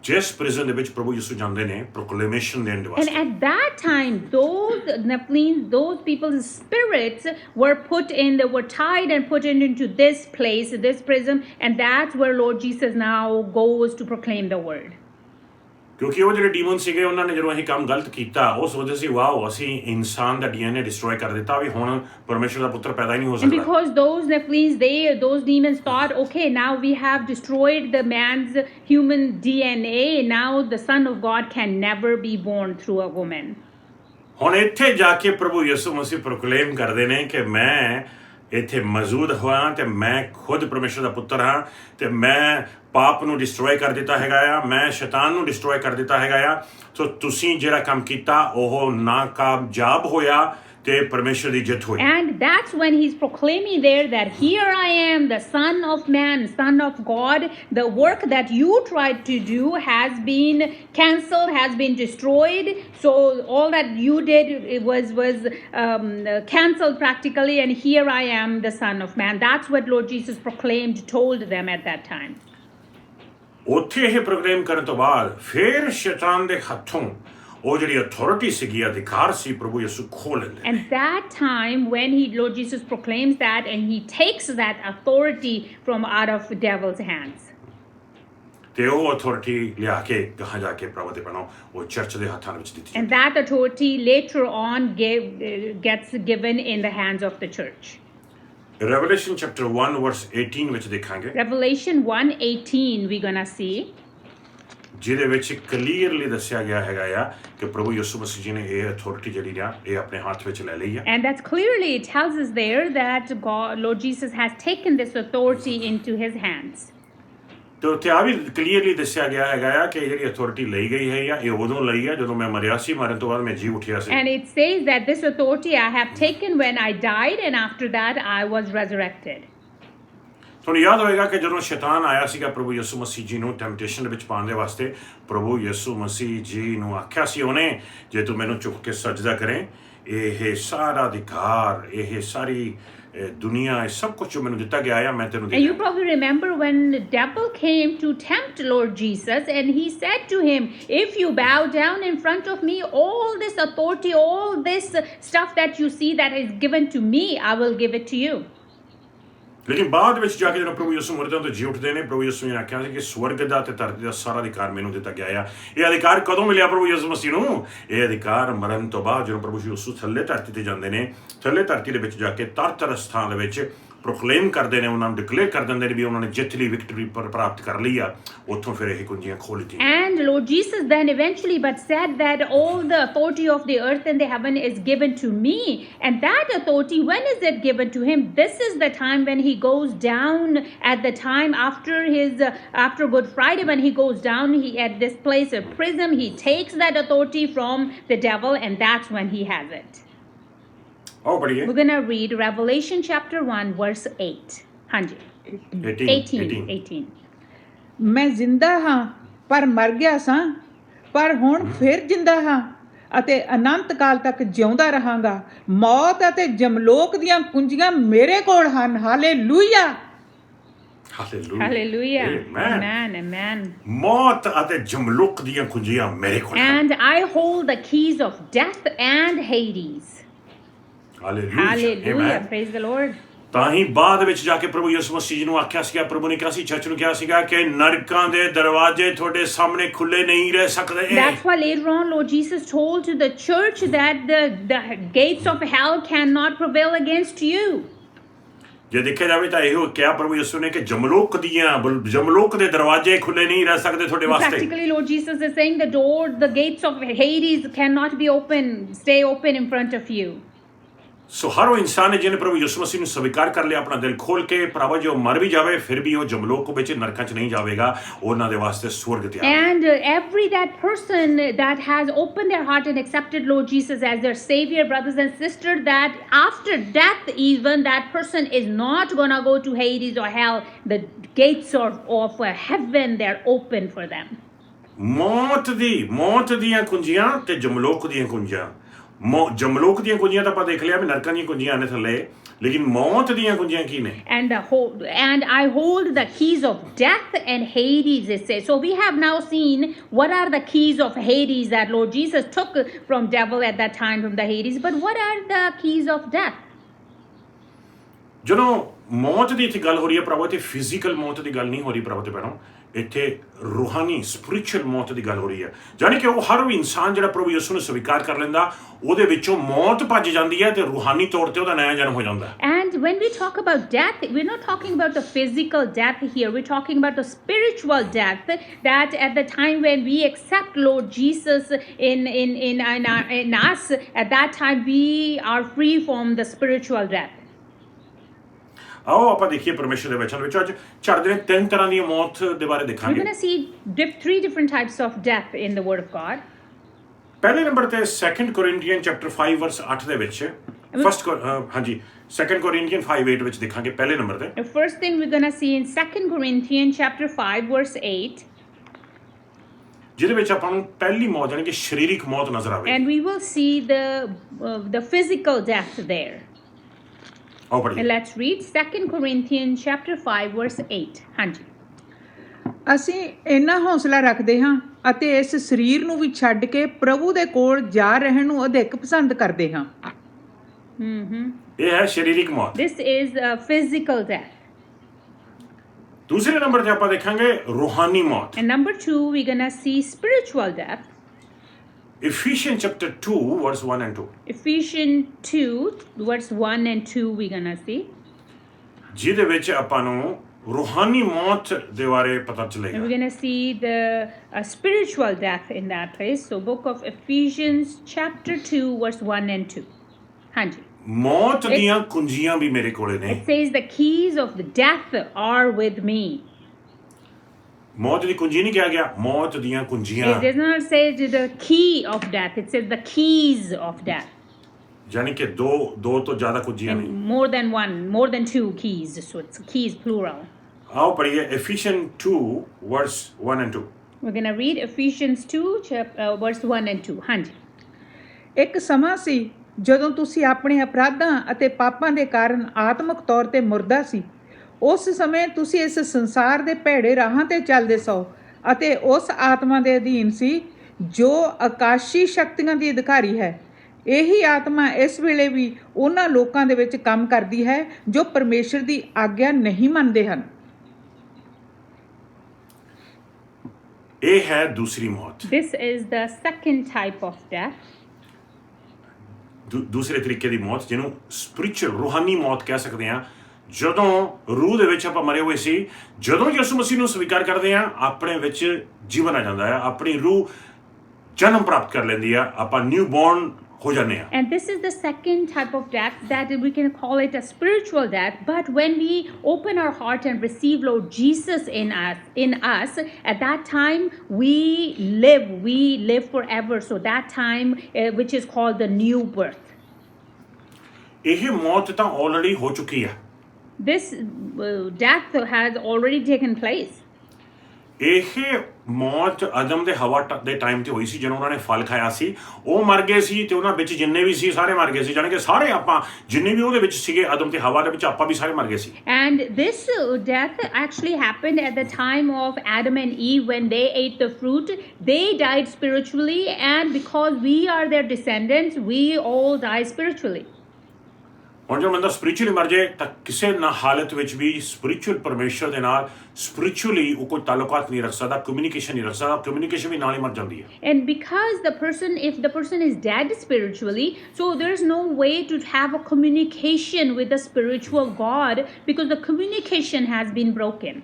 ਜਿਸ ਪ੍ਰਿਜ਼ਨ ਦੇ ਵਿੱਚ ਪ੍ਰਭੂ ਯਿਸੂ ਜਾਂਦੇ ਨੇ ਪ੍ਰੋਕਲੇਮੇਸ਼ਨ ਦੇਣ ਦੇ And ਵਾਸਤੇ। at that time, those Nephilims, those people's spirits were were tied and put into this place, this prison, and that's where Lord Jesus now goes to proclaim the word. ਕਿਉਂਕਿ ਉਹ ਜਿਹੜੇ ਡੀਮਨ ਸੀਗੇ ਉਹਨਾਂ ਨੇ ਜਦੋਂ ਅਸੀਂ ਕੰਮ ਗਲਤ ਕੀਤਾ, ਉਹ ਸੋਚਦੇ ਸੀ ਵਾਓ ਅਸੀਂ ਇਨਸਾਨ ਦਾ DNA ਡਿਸਟਰੋਏ ਕਰ ਦਿੱਤਾ, ਵੀ ਹੁਣ ਪਰਮੇਸ਼ਰ ਦਾ ਪੁੱਤਰ ਪੈਦਾ ਹੀ ਨਹੀਂ ਹੋ And ਸਕਦਾ। because those Nephilims, those demons thought, okay, now we have destroyed the man's human DNA, now the Son of God can never be born through a woman. ਹੁਣ ਇੱਥੇ ਜਾ ਕੇ ਪ੍ਰਭੂ ਯਿਸੂ ਮਸੀਹ ਪ੍ਰੋਕਲੇਮ ਕਰਦੇ ਨੇ ਕਿ ਮੈਂ ਇੱਥੇ ਮੌਜੂਦ ਹਾਂ ਤੇ ਮੈਂ ਖੁਦ ਪਰਮੇਸ਼ਰ ਦਾ ਪੁੱਤਰ ਹਾਂ ਤੇ ਮੈਂ ਪਾਪ ਨੂੰ ਡਿਸਟਰੋਏ ਕਰ ਦਿੱਤਾ ਹੈਗਾ ਆ, ਮੈਂ ਸ਼ੈਤਾਨ ਨੂੰ ਡਿਸਟਰੋਏ ਕਰ ਦਿੱਤਾ ਹੈਗਾ ਆ। ਸੋ ਤੁਸੀਂ ਜਿਹੜਾ ਕੰਮ ਕੀਤਾ ਉਹ ਨਾਕਾਮਯਾਬ ਹੋਇਆ ਤੇ ਪਰਮੇਸ਼ਰ ਦੀ ਜਿੱਤ ਹੋਈ। And that's when he's proclaiming there that here I am, the Son of Man, Son of God. The work that you tried to do has been cancelled, has been destroyed. So all that you did was cancelled practically, and here I am, the Son of Man. That's what Lord Jesus proclaimed, told them at that time. ਉੱਥੇ ਇਹ ਪ੍ਰੋਕਲੇਮ ਕਰਨ ਤੋਂ ਬਾਅਦ ਫਿਰ ਸ਼ੈਤਾਨ ਦੇ ਹੱਥੋਂ ਉਹ ਜਿਹੜੀ ਅਥਾਰਟੀ ਸੀਗੀ, ਅਧਿਕਾਰ ਸੀ, ਪ੍ਰਭੂ ਯਿਸੂ ਖੋਹ ਲੈਂਦੇ। And that time when Lord Jesus proclaims that, and he takes that authority from out of the devil's hands. ਤੇ ਉਹ ਅਥਾਰਟੀ ਲਿਆ ਕੇ ਕਹਾਂ ਜਾ ਕੇ ਪ੍ਰਭੂ ਦੇ ਪਹਿਲਾਂ ਉਹ ਚਰਚ ਦੇ ਹੱਥਾਂ ਵਿੱਚ ਦਿੱਤੀ। And that authority later on gets given in the hands of the church. Revelation chapter 1 verse 18 ਵਿੱਚ ਦੇਖਾਂਗੇ। Revelation 1:18 we're gonna see. ਜਿਹਦੇ ਵਿੱਚ ਕਲੀਅਰਲੀ ਦੱਸਿਆ ਗਿਆ ਹੈਗਾ ਆ ਕਿ ਪ੍ਰਭੂ ਯਿਸੂ ਮਸੀਹ ਜੀ ਨੇ ਇਹ ਅਥਾਰਟੀ ਜਿਹੜੀ ਆ ਇਹ ਆਪਣੇ ਹੱਥ ਵਿੱਚ ਲੈ ਲਈ ਆ। And that's clearly, it tells us there that Lord Jesus has taken this authority into his hands. ਤੇ ਉੱਥੇ ਆ ਵੀ ਕਲੀਅਰਲੀ ਦੱਸਿਆ ਗਿਆ ਹੈਗਾ ਆ ਕਿ ਜਿਹੜੀ ਅਥਾਰਟੀ ਲਈ ਗਈ ਹੈ ਆ ਇਹ ਉਦੋਂ ਲਈ ਆ ਜਦੋਂ ਮੈਂ ਮਰਿਆ ਸੀ, ਮਰਨ ਤੋਂ ਬਾਅਦ ਮੈਂ ਜੀ ਉੱਠਿਆ ਸੀ। And it says that this authority I have taken when I died, and after that I was resurrected. ਤੁਹਾਨੂੰ ਯਾਦ ਹੋਏਗਾ ਕਿ ਜਦੋਂ ਸ਼ੈਤਾਨ ਆਇਆ ਸੀਗਾ ਪ੍ਰਭੂ ਯਿਸੂ ਮਸੀਹ ਜੀ ਨੂੰ ਟੈਂਪਟੇਸ਼ਨ ਦੇ ਵਿੱਚ ਪਾਉਣ ਦੇ ਵਾਸਤੇ, ਪ੍ਰਭੂ ਯਿਸੂ ਮਸੀਹ ਜੀ ਨੂੰ ਆਖਿਆ ਸੀ ਉਹਨੇ, ਜੇ ਤੂੰ ਮੈਨੂੰ ਝੁਕ ਕੇ ਸਜਦਾ ਕਰੇ, ਇਹ ਸਾਰਾ ਅਧਿਕਾਰ, ਇਹ ਸਾਰੀ ਦੁਨੀਆ, ਇਹ ਸਭ ਕੁਝ ਜੋ ਮੈਨੂੰ ਦਿੱਤਾ ਗਿਆ ਆ ਮੈਂ ਤੈਨੂੰ ਦੇ And you ਦਿਆਂਗਾ। probably remember when the devil came to tempt Lord Jesus, and he said to him, if you bow down in front of me, all this authority, all this stuff that you see that is given to me, I will give it to you. ਲੇਕਿਨ ਬਾਅਦ ਵਿੱਚ ਜਾ ਕੇ ਜਦੋਂ ਪ੍ਰਭੂ ਯਿਸੂ ਮੁਰਦਿਆਂ ਤੋਂ ਜੀ ਉੱਠਦੇ ਨੇ, ਪ੍ਰਭੂ ਯਿਸੂ ਨੇ ਆਖਿਆ ਸੀ ਕਿ ਸਵਰਗ ਦਾ ਤੇ ਧਰਤੀ ਦਾ ਸਾਰਾ ਅਧਿਕਾਰ ਮੈਨੂੰ ਦਿੱਤਾ ਗਿਆ ਆ। ਇਹ ਅਧਿਕਾਰ ਕਦੋਂ ਮਿਲਿਆ ਪ੍ਰਭੂ ਯਿਸੂ ਮਸੀਹ ਨੂੰ? ਇਹ ਅਧਿਕਾਰ ਮਰਨ ਤੋਂ ਬਾਅਦ ਜਦੋਂ ਪ੍ਰਭੂ ਯਿਸੂ ਥੱਲੇ ਧਰਤੀ ਤੇ ਜਾਂਦੇ ਨੇ, ਥੱਲੇ ਧਰਤੀ ਦੇ ਵਿੱਚ ਜਾ ਕੇ ਤਰ ਸਥਾਨ ਦੇ ਵਿੱਚ ਪ੍ਰੋਕਲੇਮ ਕਰਦੇ ਨੇ, ਉਹਨਾਂ ਨੂੰ ਡਿਕਲੇਅਰ ਕਰ ਦਿੰਦੇ ਨੇ ਵੀ ਉਹਨਾਂ ਨੇ ਜਿੱਤ ਲਈ, ਵਿਕਟਰੀ ਪ੍ਰਾਪਤ ਕਰ ਲਈ ਆ। ਉੱਥੋਂ ਫਿਰ ਇਹ ਕੁੰਜੀਆਂ ਖੋਲ ਦਿੱਤੀਆਂ। And Lord Jesus then eventually but said that all the authority of the earth and the heaven is given to me. And that authority, when is it given to him? This is the time when he goes down, at the time after Good Friday, when he goes down at this place of prison, he takes that authority from the devil, and that's when he has it. ਆਓ ਪੜ੍ਹੀਏ We're going to read Revelation chapter 1, verse 8. Hanji. 18. ਮੈਂ ਜ਼ਿੰਦਾ ਹਾਂ ਪਰ ਮਰ ਗਿਆ ਸਾਂ, ਪਰ ਹੁਣ ਫਿਰ ਜ਼ਿੰਦਾ ਹਾਂ ਅਤੇ ਅਨੰਤ ਕਾਲ ਤੱਕ ਜਿਉਂਦਾ ਰਹਾਂਗਾ। ਮੌਤ ਅਤੇ ਜਮਲੋਕ ਦੀਆਂ ਕੁੰਜੀਆਂ ਮੇਰੇ ਕੋਲ ਹਨ। ਹਾਲੇਲੂਇਆ। Hallelujah. Amen. ਮੌਤ ਅਤੇ ਜਮਲੁਕ ਦੀਆਂ ਕੁੰਜੀਆਂ ਮੇਰੇ ਕੋਲ ਹਨ। And I hold the keys of death and Hades. Hallelujah. Praise the Lord. ਤਾਂ ਹੀ ਬਾਅਦ ਵਿੱਚ ਜਾ ਕੇ ਪ੍ਰਭੂ ਯਿਸੂ ਮਸੀਹ ਜੀ ਨੂੰ ਆਖਿਆ ਸੀਗਾ, ਪ੍ਰਭੂ ਨੇ ਕਿਹਾ ਸੀ, ਚਰਚ ਨੂੰ ਕਿਹਾ ਸੀਗਾ ਕਿ ਨਰਕਾਂ ਦੇ ਦਰਵਾਜ਼ੇ ਤੁਹਾਡੇ ਸਾਹਮਣੇ ਖੁੱਲੇ ਨਹੀਂ ਰਹਿ ਸਕਦੇ। That's why later on Lord Jesus told to the church that the gates of hell cannot prevail against you. ਜੇ ਦੇਖਿਆ ਜਾਵੇ ਤਾਂ ਇਹੋ ਕਿਹਾ ਪ੍ਰਭੂ ਯਿਸੂ ਨੇ ਕਿ ਜਮਲੋਕ ਦੇ ਦਰਵਾਜ਼ੇ ਖੁੱਲੇ ਨਹੀਂ ਰਹਿ ਸਕਦੇ ਤੁਹਾਡੇ ਵਾਸਤੇ। Practically Lord Jesus is saying the gates of Hades cannot stay open in front of you. ਸੋ ਹਰ ਉਹ ਇਨਸਾਨ ਹੈ ਜਿਹਨੇ ਪ੍ਰਭੂ ਯਿਸੂ ਮਸੀਹ ਨੂੰ ਸਵੀਕਾਰ ਕਰ ਲਿਆ ਆਪਣਾ ਦਿਲ ਖੋਲ ਕੇ, ਭਰਾਵਾ ਜੋ ਮਰ ਵੀ ਜਾਵੇ ਫਿਰ ਵੀ ਉਹ ਜਮਲੋਕ ਵਿੱਚ ਨਰਕਾਂ 'ਚ ਨਹੀਂ ਜਾਵੇਗਾ, ਉਹਨਾਂ ਦੇ ਵਾਸਤੇ ਸਵਰਗ ਤਿਆਰ ਹੈ। And every that person that has opened their heart and accepted Lord Jesus as their savior, brothers and sisters, that after death even that person is not going to go to Hades or hell. The gates of heaven, they're open for them. ਮੌਤ ਦੀਆਂ ਕੁੰਜੀਆਂ ਤੇ ਜਮਲੋਕ ਦੀਆਂ ਕੁੰਜੀਆਂ। ਜਮਲੋਕ ਦੀਆਂ ਕੁੰਜੀਆਂ ਤਾਂ ਆਪਾਂ ਦੇਖ ਲਿਆ ਵੀ ਨਰਕਾਂ ਦੀਆਂ ਕੁੰਜੀਆਂ ਨੇ ਥੱਲੇ, ਲੇਕਿਨ ਮੌਤ ਦੀਆਂ ਕੁੰਜੀਆਂ ਕੀ ਨੇ? And I hold the keys of death and Hades, it says. So we have now seen what are the keys of Hades that Lord Jesus took from devil at that time from the Hades, but what are the keys of death? ਜਦੋਂ ਮੌਤ ਦੀ ਇੱਥੇ ਗੱਲ ਹੋ ਰਹੀ ਹੈ ਭਰਾਵੋ, ਇੱਥੇ ਫਿਜ਼ੀਕਲ ਮੌਤ ਦੀ ਗੱਲ ਨਹੀਂ ਹੋ ਰਹੀ ਭਰਾਵੋ ਤੇ ਭੈਣੋ, ਇੱਥੇ ਰੂਹਾਨੀ ਸਪਿਰਿਚੁਅਲ ਮੌਤ ਦੀ ਗੱਲ ਹੋ ਰਹੀ ਹੈ। ਯਾਨੀ ਕਿ ਉਹ ਹਰ ਇਨਸਾਨ ਜਿਹੜਾ ਪ੍ਰਭੂ ਯਿਸੂ ਨੂੰ ਸਵੀਕਾਰ ਕਰ ਲੈਂਦਾ, ਉਹਦੇ ਵਿੱਚੋਂ ਮੌਤ ਭੱਜ ਜਾਂਦੀ ਹੈ ਤੇ ਰੂਹਾਨੀ ਤੌਰ ਤੇ ਉਹਦਾ ਨਇਆ ਜਨਮ ਹੋ ਜਾਂਦਾ ਹੈ। And when we talk about death, we're not talking about the physical death here. We're talking about the spiritual death, that at the time when we accept Lord Jesus in us, at that time we are free from the spiritual death. ਆਓ ਆਪਾਂ ਦੇਖੀਏ ਪਰਮੇਸ਼ਰ ਦੇ ਵਚਨ ਵਿੱਚ ਅੱਜ ਝੜਦੇ ਨੇ ਤਿੰਨ ਤਰ੍ਹਾਂ ਦੀਆਂ ਮੌਤ ਦੇ ਬਾਰੇ ਦੇਖਾਂਗੇ। We're going to see three different types of death in the word of God. ਪਹਿਲੇ ਨੰਬਰ ਤੇ 2 ਕੋਰਿੰਥੀਅਨ ਚੈਪਟਰ 5 ਵਰਸ 8 ਦੇ ਵਿੱਚ ਹਾਂਜੀ 2 ਕੋਰਿੰਥੀਅਨ 5:8 ਵਿੱਚ ਦੇਖਾਂਗੇ ਪਹਿਲੇ ਨੰਬਰ ਤੇ। The first thing we're going to see in 2 Corinthians chapter 5 verse 8. ਜਿਹਦੇ ਵਿੱਚ ਆਪਾਂ ਨੂੰ ਪਹਿਲੀ ਮੌਤ ਯਾਨੀ ਕਿ ਸਰੀਰਕ ਮੌਤ ਨਜ਼ਰ ਆਵੇ। And we will see the physical death there. ਆਓ ਪੜ੍ਹੀਏ। And let's read 2 Corinthians chapter 5 verse 8. ਹਾਂਜੀ। ਅਸੀਂ ਇੰਨਾ ਹੌਸਲਾ ਰੱਖਦੇ ਹਾਂ ਅਤੇ ਇਸ ਸਰੀਰ ਨੂੰ ਵੀ ਛੱਡ ਕੇ ਪ੍ਰਭੂ ਦੇ ਕੋਲ ਜਾ ਰਹਿਣ ਨੂੰ ਅਧਿਕ ਪਸੰਦ ਕਰਦੇ ਹਾਂ। ਇਹ ਹੈ ਸਰੀਰਕ ਮੌਤ। This is a physical death. ਦੂਸਰੇ ਨੰਬਰ ਤੇ ਆਪਾਂ ਦੇਖਾਂਗੇ ਰੂਹਾਨੀ ਮੌਤ। And number 2 we're going to see spiritual death. Ephesians chapter 2 verse 1 and 2. Ephesians 2 verse 1 and 2 we're going to see. ਜਿਹਦੇ ਵਿੱਚ ਆਪਾਂ ਨੂੰ ਰੂਹਾਨੀ ਮੌਤ ਦੇ ਬਾਰੇ ਪਤਾ ਚੱਲੇਗਾ। And we're going to see the spiritual death in that place. So book of Ephesians chapter 2 verse 1 and 2. ਹਾਂਜੀ। ਮੌਤ ਦੀਆਂ ਕੁੰਜੀਆਂ ਵੀ ਮੇਰੇ ਕੋਲੇ ਨੇ। It says the keys of the death are with me. ਮੌਤ ਦੀ ਕੁੰਜੀ ਨਹੀਂ ਕਿਹਾ ਗਿਆ, ਮੌਤ ਦੀਆਂ ਕੁੰਜੀਆਂ। It does not say the key of death. It says the keys of death. ਯਾਨੀ ਕਿ ਦੋ ਤੋਂ ਜ਼ਿਆਦਾ ਕੁੰਜੀਆਂ ਨਹੀਂ। More than one, more than two keys. So it's keys plural. ਆਓ ਪੜ੍ਹੀਏ Ephesians 2 verse 1 and 2. We're going to read Ephesians 2 verse 1 and 2. ਹਾਂਜੀ। ਇੱਕ ਸਮਾਂ ਸੀ ਜਦੋਂ ਤੁਸੀਂ ਆਪਣੇ ਅਪਰਾਧਾਂ ਅਤੇ ਪਾਪਾਂ ਦੇ ਕਾਰਨ ਆਤਮਿਕ ਤੌਰ ਤੇ ਮੁਰਦਾ ਸੀ। ਉਸ ਸਮੇਂ ਤੁਸੀਂ ਇਸ ਸੰਸਾਰ ਦੇ ਭੈੜੇ ਰਾਹਾਂ ਤੇ ਚੱਲਦੇ ਸੋ ਅਤੇ ਉਸ ਆਤਮਾ ਦੇ ਅਧੀਨ ਸੀ ਜੋ ਆਕਾਸ਼ੀ ਸ਼ਕਤੀਆਂ ਦੀ ਅਧਿਕਾਰੀ ਹੈ। ਇਹੀ ਆਤਮਾ ਇਸ ਵੇਲੇ ਵੀ ਉਹਨਾਂ ਲੋਕਾਂ ਦੇ ਵਿੱਚ ਕੰਮ ਕਰਦੀ ਹੈ ਜੋ ਪਰਮੇਸ਼ਰ ਦੀ ਆਗਿਆ ਨਹੀਂ ਮੰਨਦੇ ਹਨ। ਇਹ ਹੈ ਦੂਸਰੀ ਮੌਤ। This is the second type of death. ਦੂਸਰੇ ਤਰੀਕੇ ਦੀ ਮੌਤ ਜਿਹਨੂੰ ਸਪਿਰਿਚੁਅਲ ਰੂਹਾਨੀ ਮੌਤ ਕਹਿ ਸਕਦੇ ਹਾਂ। ਜਦੋਂ ਰੂਹ ਦੇ ਵਿੱਚ ਆਪਾਂ ਮਰੇ ਹੋਏ ਸੀ, ਜਦੋਂ ਯਿਸੂ ਮਸੀਹ ਨੂੰ ਸਵੀਕਾਰ ਕਰਦੇ ਹਾਂ ਆਪਣੇ ਵਿੱਚ ਜੀਵਨ ਆ ਜਾਂਦਾ ਹੈ, ਆਪਣੀ ਰੂਹ ਜਨਮ ਪ੍ਰਾਪਤ ਕਰ ਲੈਂਦੀ ਆ, ਆਪਾਂ ਨਿਊ ਬੋਰਨ ਹੋ ਜਾਂਦੇ ਹਾਂ। And this is the second type of death that we can call it a spiritual death. But when we open our heart and receive Lord Jesus in us, at that time we live forever. So that time which is called the new birth. ਇਹ ਮੌਤ ਤਾਂ ਆਲਰੇਡੀ ਹੋ ਚੁੱਕੀ ਆ। This death has already taken place. ਇਹ ਮੌਤ ਆਦਮ ਦੇ ਹਵਾ ਦੇ ਟਾਈਮ ਤੇ ਹੋਈ ਸੀ, ਜਦੋਂ ਉਹਨਾਂ ਨੇ ਫਲ ਖਾਇਆ ਸੀ। ਉਹ ਮਰ ਗਏ ਸੀ ਤੇ ਉਹਨਾਂ ਵਿੱਚ ਜਿੰਨੇ ਵੀ ਸੀ ਸਾਰੇ ਮਰ ਗਏ ਸੀ, ਜਾਣੀ ਕਿ ਸਾਰੇ ਆਪਾਂ ਜਿੰਨੇ ਵੀ ਉਹਦੇ ਵਿੱਚ ਸੀਗੇ ਆਦਮ ਤੇ ਹਵਾ ਦੇ ਵਿੱਚ, ਆਪਾਂ ਵੀ ਸਾਰੇ ਮਰ ਗਏ ਸੀ। And this death actually happened at the time of Adam and Eve when they ate the fruit. They died spiritually, and because we are their descendants, we all die spiritually. ਹੁਣ ਜੋ ਬੰਦਾ ਸਪਿਰਿਚੁਅਲੀ ਮਰ ਜਾਏ ਤਾਂ ਕਿਸੇ ਨਾ ਹਾਲਤ ਵਿੱਚ ਵੀ ਸਪਿਰਿਚੁਅਲ ਪਰਮੇਸ਼ਰ ਦੇ ਨਾਲ ਸਪਿਰਿਚੁਅਲੀ ਉਹ ਕੋਈ ਤਾਲੁਕਾਤ ਨਹੀਂ ਰੱਖ ਸਕਦਾ, ਕਮਿਊਨੀਕੇਸ਼ਨ ਨਹੀਂ ਰੱਖ ਸਕਦਾ, ਕਮਿਊਨੀਕੇਸ਼ਨ ਵੀ ਨਾਲ ਹੀ ਮਰ ਜਾਂਦੀ ਹੈ। And because if the person is dead spiritually, so there's no way to have a communication with the spiritual God because the communication has been broken.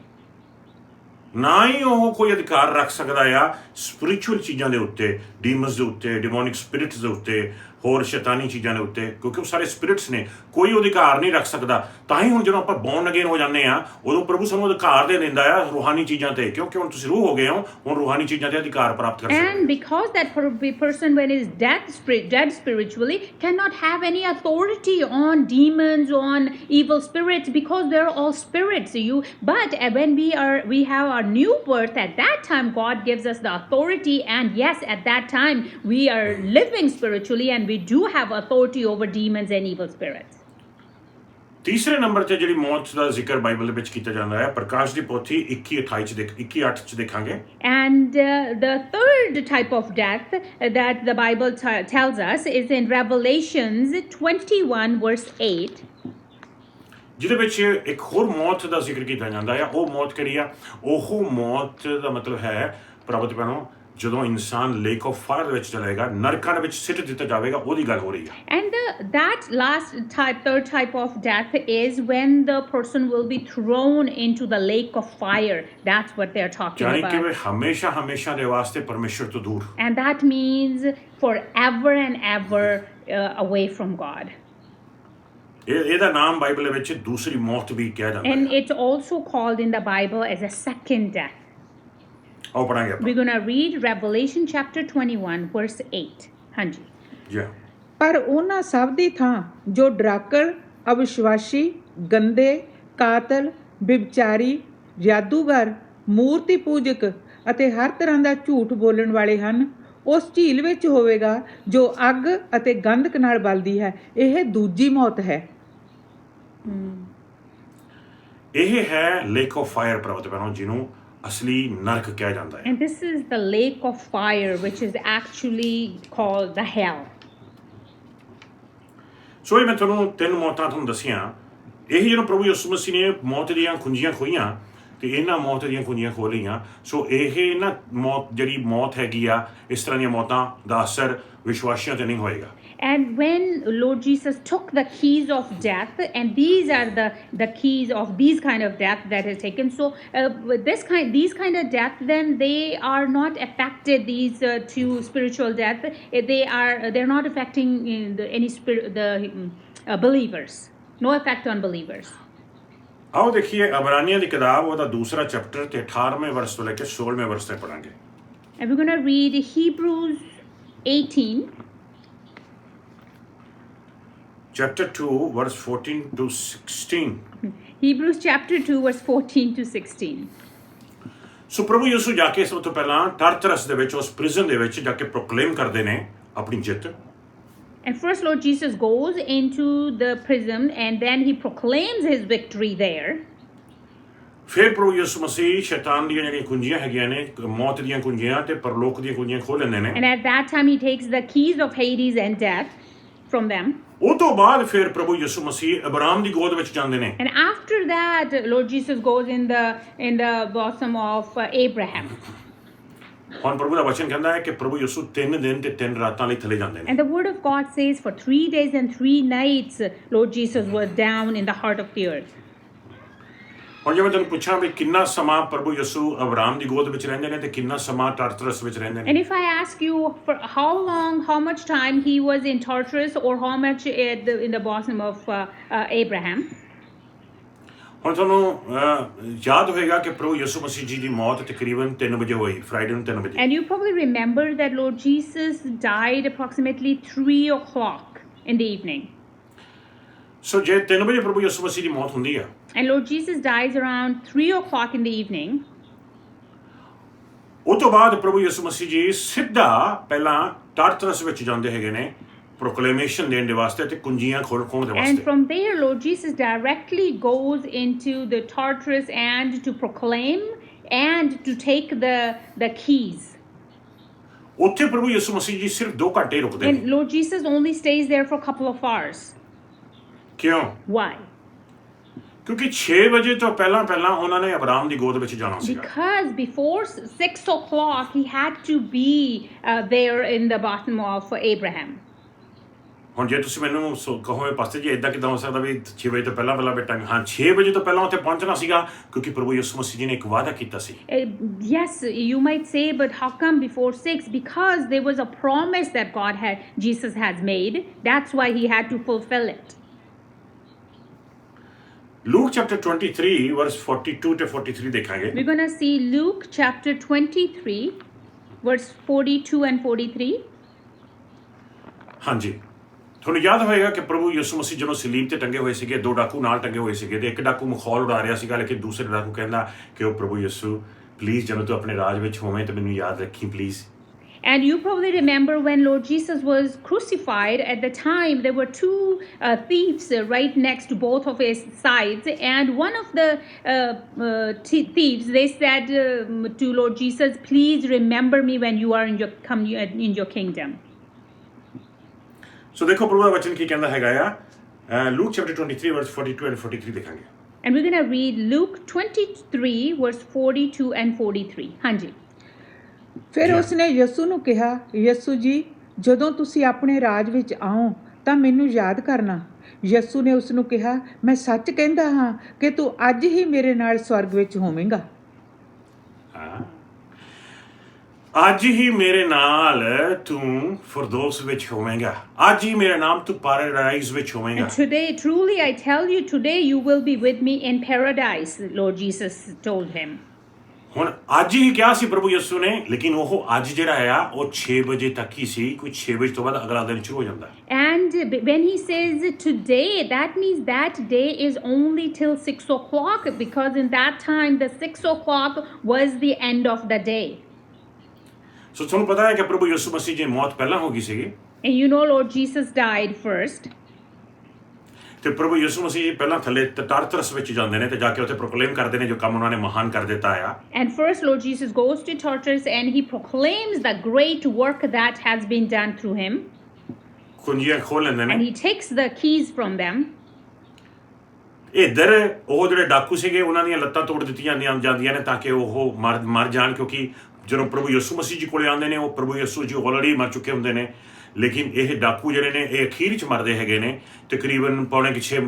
ਨਾ ਹੀ ਉਹ ਕੋਈ ਅਧਿਕਾਰ ਰੱਖ ਸਕਦਾ ਆ ਸਪਿਰਿਚੁਅਲ ਚੀਜ਼ਾਂ ਦੇ ਉੱਤੇ, ਡੀਮਨਸ ਦੇ ਉੱਤੇ, ਡਿਮੋਨਿਕ ਸਪਿਰਿਟਸ ਦੇ ਉੱਤੇ, ਹੋਰ ਸ਼ੈਤਾਨੀ ਚੀਜ਼ਾਂ ਦੇ ਉੱਤੇ, ਕਿਉਂਕਿ ਉਹ ਸਾਰੇ ਸਪਿਰਿਟਸ ਨੇ, ਕੋਈ ਅਧਿਕਾਰ ਨਹੀਂ ਰੱਖ ਸਕਦਾ। ਤਾਂ ਹੀ ਹੁਣ ਜਦੋਂ ਆਪਾਂ ਬੌਰਨ ਅਗੇਨ ਹੋ ਜਾਂਦੇ ਆ, ਉਦੋਂ ਪ੍ਰਭੂ ਸਾਨੂੰ ਅਧਿਕਾਰ ਦੇ ਦਿੰਦਾ ਆ ਰੂਹਾਨੀ ਚੀਜ਼ਾਂ ਤੇ, ਕਿਉਂਕਿ ਹੁਣ ਤੁਸੀਂ ਰੂਹ ਹੋ ਗਏ ਹੋ, ਹੁਣ ਰੂਹਾਨੀ ਚੀਜ਼ਾਂ ਤੇ ਅਧਿਕਾਰ ਪ੍ਰਾਪਤ ਕਰ ਸਕਦੇ ਹੋ। And because that person when is dead spiritually cannot have any authority on demons, on evil spirits, because they're all spirits. But when we have our new birth, at that time God gives us the authority, and yes, at that time we are living spiritually and we do have authority over demons and evil spirits. ਤੀਸਰੇ ਨੰਬਰ ਤੇ ਜਿਹੜੀ ਮੌਤ ਦਾ ਜ਼ਿਕਰ ਬਾਈਬਲ ਦੇ ਵਿੱਚ ਕੀਤਾ ਜਾਂਦਾ ਹੈ, ਪ੍ਰਕਾਸ਼ ਦੀ ਪੋਥੀ 21:8 ਚ ਦੇਖਾਂਗੇ। And the third type of death that the Bible tells us is in Revelations 21 verse 8. ਜਿਹਦੇ ਵਿੱਚ ਇੱਕ ਹੋਰ ਮੌਤ ਦਾ ਜ਼ਿਕਰ ਕੀਤਾ ਜਾਂਦਾ ਹੈ। ਉਹ ਮੌਤ ਕਿਹੜੀ ਆ? ਉਹ ਮੌਤ ਦਾ ਮਤਲਬ ਹੈ ਪ੍ਰਭੂ ਭੈਣੋ, ਜਦੋਂ ਇਨਸਾਨ ਲੇਕ ਆਫ ਫਾਇਰ ਦੇ ਵਿੱਚ ਚਲੇਗਾ, ਨਰਕਾਂ ਦੇ ਵਿੱਚ ਸਿੱਟ ਦਿੱਤਾ ਜਾਵੇਗਾ, ਉਹਦੀ ਗੱਲ ਹੋ ਰਹੀ ਹੈ। And that third type of death is when the person will be thrown into the lake of fire. That's what they're talking ਯਾਨੀ ਕਿ about. ਹਮੇਸ਼ਾ ਦੇ ਵਾਸਤੇ ਪਰਮੇਸ਼ਰ ਤੋਂ ਦੂਰ। And that means forever and ever away from God. ਇਹਦਾ ਨਾਮ ਬਾਈਬਲ ਦੇ ਵਿੱਚ ਦੂਸਰੀ ਮੌਤ ਵੀ ਕਿਹਾ ਜਾਂਦਾ ਹੈ। And it's also called in the Bible as a second death. ਆਓ ਪੜਾਂਗੇ ਆਪਾਂ। We're going to read Revelation chapter 21 verse 8. ਹਾਂਜੀ। ਜੀ। ਪਰ ਉਹਨਾਂ ਸਭ ਦੀ ਥਾਂ ਜੋ ਡਰਾਕਲ, ਅਵਿਸ਼ਵਾਸੀ, ਗੰਦੇ, ਕਾਤਲ, ਵਿਭਚਾਰੀ, ਜਾਦੂਗਰ, ਮੂਰਤੀ ਪੂਜਕ ਅਤੇ ਹਰ ਤਰ੍ਹਾਂ ਦਾ ਝੂਠ ਬੋਲਣ ਵਾਲੇ ਹਨ, ਉਸ ਝੀਲ ਵਿੱਚ ਹੋਵੇਗਾ ਜੋ ਅੱਗ ਅਤੇ ਗੰਧਕ ਨਾਲ ਬਲਦੀ ਹੈ। ਇਹ ਦੂਜੀ ਮੌਤ ਹੈ। ਇਹ ਹੈ ਲੇਕ ਆਫ ਫਾਇਰ ਪ੍ਰਭੂ ਭੈਣੋ, ਜਿਹਨੂੰ ਅਸਲੀ ਨਰਕ ਕਿਹਾ ਜਾਂਦਾ ਹੈ। And this is the lake of fire, which is actually called the hell. ਸੋ ਇਹ ਮੈਂ ਤੁਹਾਨੂੰ ਤਿੰਨ ਮੌਤਾਂ ਤੁਹਾਨੂੰ ਦੱਸੀਆਂ। ਇਹ ਜਦੋਂ ਪ੍ਰਭੂ ਯਿਸੂ ਮਸੀਹ ਨੇ ਮੌਤ ਦੀਆਂ ਖੁੰਝੀਆਂ ਖੋਈਆਂ ਤੇ ਇਹਨਾਂ ਮੌਤ ਦੀਆਂ ਖੁੰਝੀਆਂ ਖੋਹ ਲਈਆਂ। ਸੋ ਇਹ ਨਾ ਜਿਹੜੀ ਮੌਤ ਹੈਗੀ ਆ, ਇਸ ਤਰ੍ਹਾਂ ਦੀਆਂ ਮੌਤਾਂ ਦਾ ਅਸਰ ਵਿਸ਼ਵਾਸੀਆਂ ਤੇ ਨਹੀਂ ਹੋਏਗਾ। And when Lord Jesus took the keys of death, and these are the keys of these kind of death that is taken. So these kind of death, then they are not affected. These two spiritual death, they're not affecting believers. No effect on believers. ਆਓ ਦੇਖੀਏ ਅਬਰਾਨੀਆਂ ਦੀ ਕਿਤਾਬ, ਉਹਦਾ ਦੂਸਰਾ ਚੈਪਟਰ ਤੇ 18ਵੇਂ ਵਰਸ ਤੋਂ ਲੈ ਕੇ 16ਵੇਂ ਵਰਸ ਤੱਕ ਪੜਾਂਗੇ। And we're going to read Hebrews 18. Chapter 2, verse 14 to 16. Hebrews chapter 2, verse 14 to 16. ਸੋ ਪ੍ਰਭੂ ਯਿਸੂ ਜਾ ਕੇ ਸਭ ਤੋਂ ਪਹਿਲਾਂ ਟਰਤਰਸ ਦੇ ਵਿੱਚ, ਉਸ ਪ੍ਰਿਜ਼ਨ ਦੇ ਵਿੱਚ ਜਾ ਕੇ ਪ੍ਰੋਕਲੇਮ ਕਰਦੇ ਨੇ ਆਪਣੀ ਜਿੱਤ। And first Lord Jesus goes into the prison and then he proclaims his victory there. ਫਿਰ ਪ੍ਰਭੂ ਯਿਸੂ ਮਸੀਹ ਸ਼ੈਤਾਨ ਦੀਆਂ ਜਿਹੜੀਆਂ ਕੁੰਜੀਆਂ ਹੈਗੀਆਂ ਨੇ, ਮੌਤ ਦੀਆਂ ਕੁੰਜੀਆਂ ਤੇ ਪਰਲੋਕ ਦੀਆਂ ਕੁੰਜੀਆਂ ਖੋਲ ਲੈਂਦੇ ਨੇ। And at that time he takes the keys of Hades and death from them. ਉਹ ਤੋਂ ਬਾਅਦ ਫਿਰ ਪ੍ਰਭੂ ਯਿਸੂ ਮਸੀਹ ਅਬਰਾਮ ਦੀ ਗੋਦ ਵਿੱਚ ਜਾਂਦੇ ਨੇ। And after that Lord Jesus goes in the bosom of Abraham. ਹੁਣ ਪ੍ਰਭੂ ਦਾ ਵਚਨ ਕਹਿੰਦਾ ਹੈ ਕਿ ਪ੍ਰਭੂ ਯਿਸੂ 3 ਦਿਨ ਤੇ 3 ਰਾਤਾਂ ਲਈ ਥੱਲੇ ਜਾਂਦੇ ਨੇ। And the word of God says for 3 days and 3 nights Lord Jesus was down in the heart of the earth. ਹੁਣ ਜੇ ਮੈਂ ਤੁਹਾਨੂੰ ਪੁੱਛਾਂ ਵੀ ਕਿੰਨਾ ਸਮਾਂ ਪ੍ਰਭੂ ਯਿਸੂ ਅਬਰਾਮ ਦੀ ਗੋਦ ਵਿੱਚ ਰਹਿੰਦੇ ਨੇ ਤੇ ਕਿੰਨਾ ਸਮਾਂ ਟਰਤਰਸ ਵਿੱਚ ਰਹਿੰਦੇ ਨੇ? And if I ask you for how much time he was in Tartarus or how much in the bosom of Abraham? ਹੁਣ ਤੁਹਾਨੂੰ ਯਾਦ ਹੋਏਗਾ ਕਿ ਪ੍ਰਭੂ ਯਿਸੂ ਮਸੀਹ ਜੀ ਦੀ ਮੌਤ ਤਕਰੀਬਨ 3 ਵਜੇ ਹੋਈ, ਫਰਾਈਡੇ ਨੂੰ 3 ਵਜੇ। And you probably remember that Lord Jesus died approximately 3 o'clock in the evening. ਸੋ ਜੇ 3 ਵਜੇ ਪ੍ਰਭੂ ਯਿਸੂ ਮਸੀਹ ਦੀ ਮੌਤ ਹੁੰਦੀ ਆ and Lord Jesus dies around 3 o'clock in the evening, ਉਹ ਤੋਂ ਬਾਅਦ ਪ੍ਰਭੂ ਯਿਸੂ ਮਸੀਹ ਜੀ ਸਿੱਧਾ ਪਹਿਲਾਂ ਟਾਰਟਰਸ ਵਿੱਚ ਜਾਂਦੇ ਹੈਗੇ ਨੇ ਪ੍ਰੋਕਲੇਮੇਸ਼ਨ ਦੇਣ ਦੇ ਵਾਸਤੇ ਤੇ ਕੁੰਜੀਆਂ ਖੋਲ੍ਹਣ ਦੇ and ਵਾਸਤੇ from there Lord Jesus directly goes into the Tartarus and to proclaim and to take the keys. ਉੱਥੇ ਪ੍ਰਭੂ ਯਿਸੂ ਮਸੀਹ ਜੀ ਸਿਰਫ 2 ਘੰਟੇ ਰੁਕਦੇ And ਨੇ Lord Jesus only stays there for a couple of hours. ਕਿਉਂ Why? ਕਿਉਂਕਿ 6 ਵਜੇ ਤੋਂ ਪਹਿਲਾਂ ਉਹਨਾਂ ਨੇ ਅਬਰਾਮ ਦੀ ਗੋਦ ਵਿੱਚ ਜਾਣਾ ਸੀਗਾ Because before 6 o'clock he had to be there in the bottom of Abraham. ਹੁਣ ਜੇ ਤੁਸੀਂ ਮੈਨੂੰ ਕਹੋਗੇ ਪਾਸਟਰ ਜੀ ਇਦਾਂ ਕਿਦਾਂ ਹੋ ਸਕਦਾ ਵੀ 6 ਵਜੇ ਤੋਂ ਪਹਿਲਾਂ ਬੈਠਾਂਗੇ ਹਾਂ 6 ਵਜੇ ਤੋਂ ਪਹਿਲਾਂ ਉੱਥੇ ਪਹੁੰਚਣਾ ਸੀਗਾ ਕਿਉਂਕਿ ਪ੍ਰਭੂ ਯਿਸੂ ਮਸੀਹ ਜੀ ਨੇ ਇੱਕ ਵਾਅਦਾ ਕੀਤਾ ਸੀ Yes, you might say, but how come before 6? Because there was a promise that Jesus has made. That's why he had to fulfill it. Luke chapter 23 ਵਰਸ 42 ਤੇ 43 ਦੇਖਾਂਗੇ We're going to see Luke chapter 23, verse 42 and 43. ਹਾਂਜੀ ਤੁਹਾਨੂੰ ਯਾਦ ਹੋਏਗਾ ਕਿ ਪ੍ਰਭੂ ਯਿਸੂ ਮਸੀਹ ਜਦੋਂ ਸਲੀਬ ਤੇ ਟੰਗੇ ਹੋਏ ਸੀਗੇ 2 ਡਾਕੂ ਨਾਲ ਟੰਗੇ ਹੋਏ ਸੀਗੇ ਤੇ ਇੱਕ ਡਾਕੂ ਮਖੌਲ ਉਡਾ ਰਿਹਾ ਸੀਗਾ ਲੇਕਿਨ ਦੂਸਰੇ ਡਾਕੂ ਕਹਿੰਦਾ ਕਿ ਉਹ ਪ੍ਰਭੂ ਯਿਸੂ ਪਲੀਜ਼ ਜਦੋਂ ਤੂੰ ਆਪਣੇ ਰਾਜ ਵਿੱਚ ਹੋਵੇਂ ਤੇ ਮੈਨੂੰ ਯਾਦ ਰੱਖੀ please And you probably remember when Lord Jesus was crucified, at the time there were 2 thieves right next to both of his sides, and one of the thieves, they said to Lord Jesus, please remember me when you are in your kingdom. ਸੋ ਦੇਖੋ ਪ੍ਰਭੂ ਦਾ ਵਚਨ ਕੀ ਕਹਿੰਦਾ ਹੈਗਾ ਆ ਲੂਕ ਚੈਪਟਰ 23 ਵਰਸ 42 ਐਂਡ 43 ਦੇਖਾਂਗੇ And we're going to read Luke 23 verse 42 and 43. ਹਾਂਜੀ ਫਿਰ ਉਸਨੇ ਯਿਸੂ ਨੂੰ ਕਿਹਾ ਯਿਸੂ ਜੀ ਜਦੋਂ ਤੁਸੀਂ ਆਪਣੇ ਰਾਜ ਵਿੱਚ ਆਓ ਤਾਂ ਮੈਨੂੰ ਯਾਦ ਕਰਨਾ ਯਿਸੂ ਨੇ ਉਸ ਨੂੰ ਕਿਹਾ ਮੈਂ ਸੱਚ ਕਹਿੰਦਾ ਹਾਂ ਕਿ ਤੂੰ ਅੱਜ ਹੀ ਮੇਰੇ ਨਾਲ ਸਵਰਗ ਵਿੱਚ ਹੋਵੇਂਗਾ ਅੱਜ ਹੀ ਮੇਰੇ ਨਾਲ ਤੂੰ ਫਿਰਦੌਸ ਵਿੱਚ ਹੋਵੇਂਗਾ ਅੱਜ ਹੀ ਮੇਰੇ ਨਾਮ ਤੂੰ ਪੈਰਾਡਾਈਜ਼ ਵਿੱਚ ਹੋਵੇਂਗਾ And today, truly I tell you, today you will be with me in paradise, Lord Jesus told him. ਹੁਣ ਅੱਜ ਹੀ ਕਿਹਾ ਸੀ ਪ੍ਰਭੂ ਯਿਸੂ ਨੇ ਲੇਕਿਨ ਉਹ ਅੱਜ ਜਿਹੜਾ ਆ ਉਹ 6 ਵਜੇ ਤੱਕ ਹੀ ਸੀ ਕੋਈ 6 ਵਜੇ ਤੋਂ ਬਾਅਦ ਅਗਲਾ ਦਿਨ ਸ਼ੁਰੂ ਹੋ ਜਾਂਦਾ And when he says today, that means that day is only till 6 o'clock, because in that time the 6 o'clock was the end of the day. ਸੋ ਤੁਹਾਨੂੰ ਪਤਾ ਹੈ ਕਿ ਪ੍ਰਭੂ ਯਿਸੂ ਮਸੀਹ ਜੀ ਦੀ ਮੌਤ ਪਹਿਲਾਂ ਹੋ ਗਈ ਸੀਗੀ And you know Lord Jesus died first. ਤੇ ਪ੍ਰਭੂ ਯਿਸੂ ਮਸੀਹ ਜੀ ਪਹਿਲਾਂ ਥੱਲੇ ਟਾਰਟਰਸ ਵਿੱਚ ਜਾਂਦੇ ਨੇ ਤੇ ਜਾ ਕੇ ਉੱਥੇ ਪ੍ਰੋਕਲੇਮ ਕਰਦੇ ਨੇ ਜੋ ਕੰਮ ਉਹਨਾਂ ਨੇ ਮਹਾਨ ਕਰ ਦਿੱਤਾ ਆ And first Lord Jesus goes to Tartarus and he proclaims the great work that has been done through him. ਕੁੰਜੀਆਂ ਖੋਲ ਲੈਂਦੇ And ਨੇ he takes the keys from them. ਇੱਧਰ ਉਹ ਜਿਹੜੇ ਡਾਕੂ ਸੀਗੇ ਉਹਨਾਂ ਦੀਆਂ ਲੱਤਾਂ ਤੋੜ ਦਿੱਤੀਆਂ ਜਾਂਦੀਆਂ ਨੇ ਤਾਂ ਕਿ ਉਹ ਮਰ ਜਾਣ ਕਿਉਂਕਿ ਜਦੋਂ ਪ੍ਰਭੂ ਯਿਸੂ ਮਸੀਹ ਜੀ ਕੋਲੇ ਆਉਂਦੇ ਨੇ ਉਹ ਪ੍ਰਭੂ ਯਿਸੂ ਜੀ ਆਲਰੇਡੀ ਮਰ ਚੁੱਕੇ ਹੁੰਦੇ ਨੇ ਲੇਕਿਨ ਇਹ ਡਾਕੂ ਜਿਹੜੇ ਨੇ ਇਹ ਅਖੀਰ 'ਚ ਮਰਦੇ ਹੈਗੇ ਨੇ ਤਕਰੀਬਨ 5:45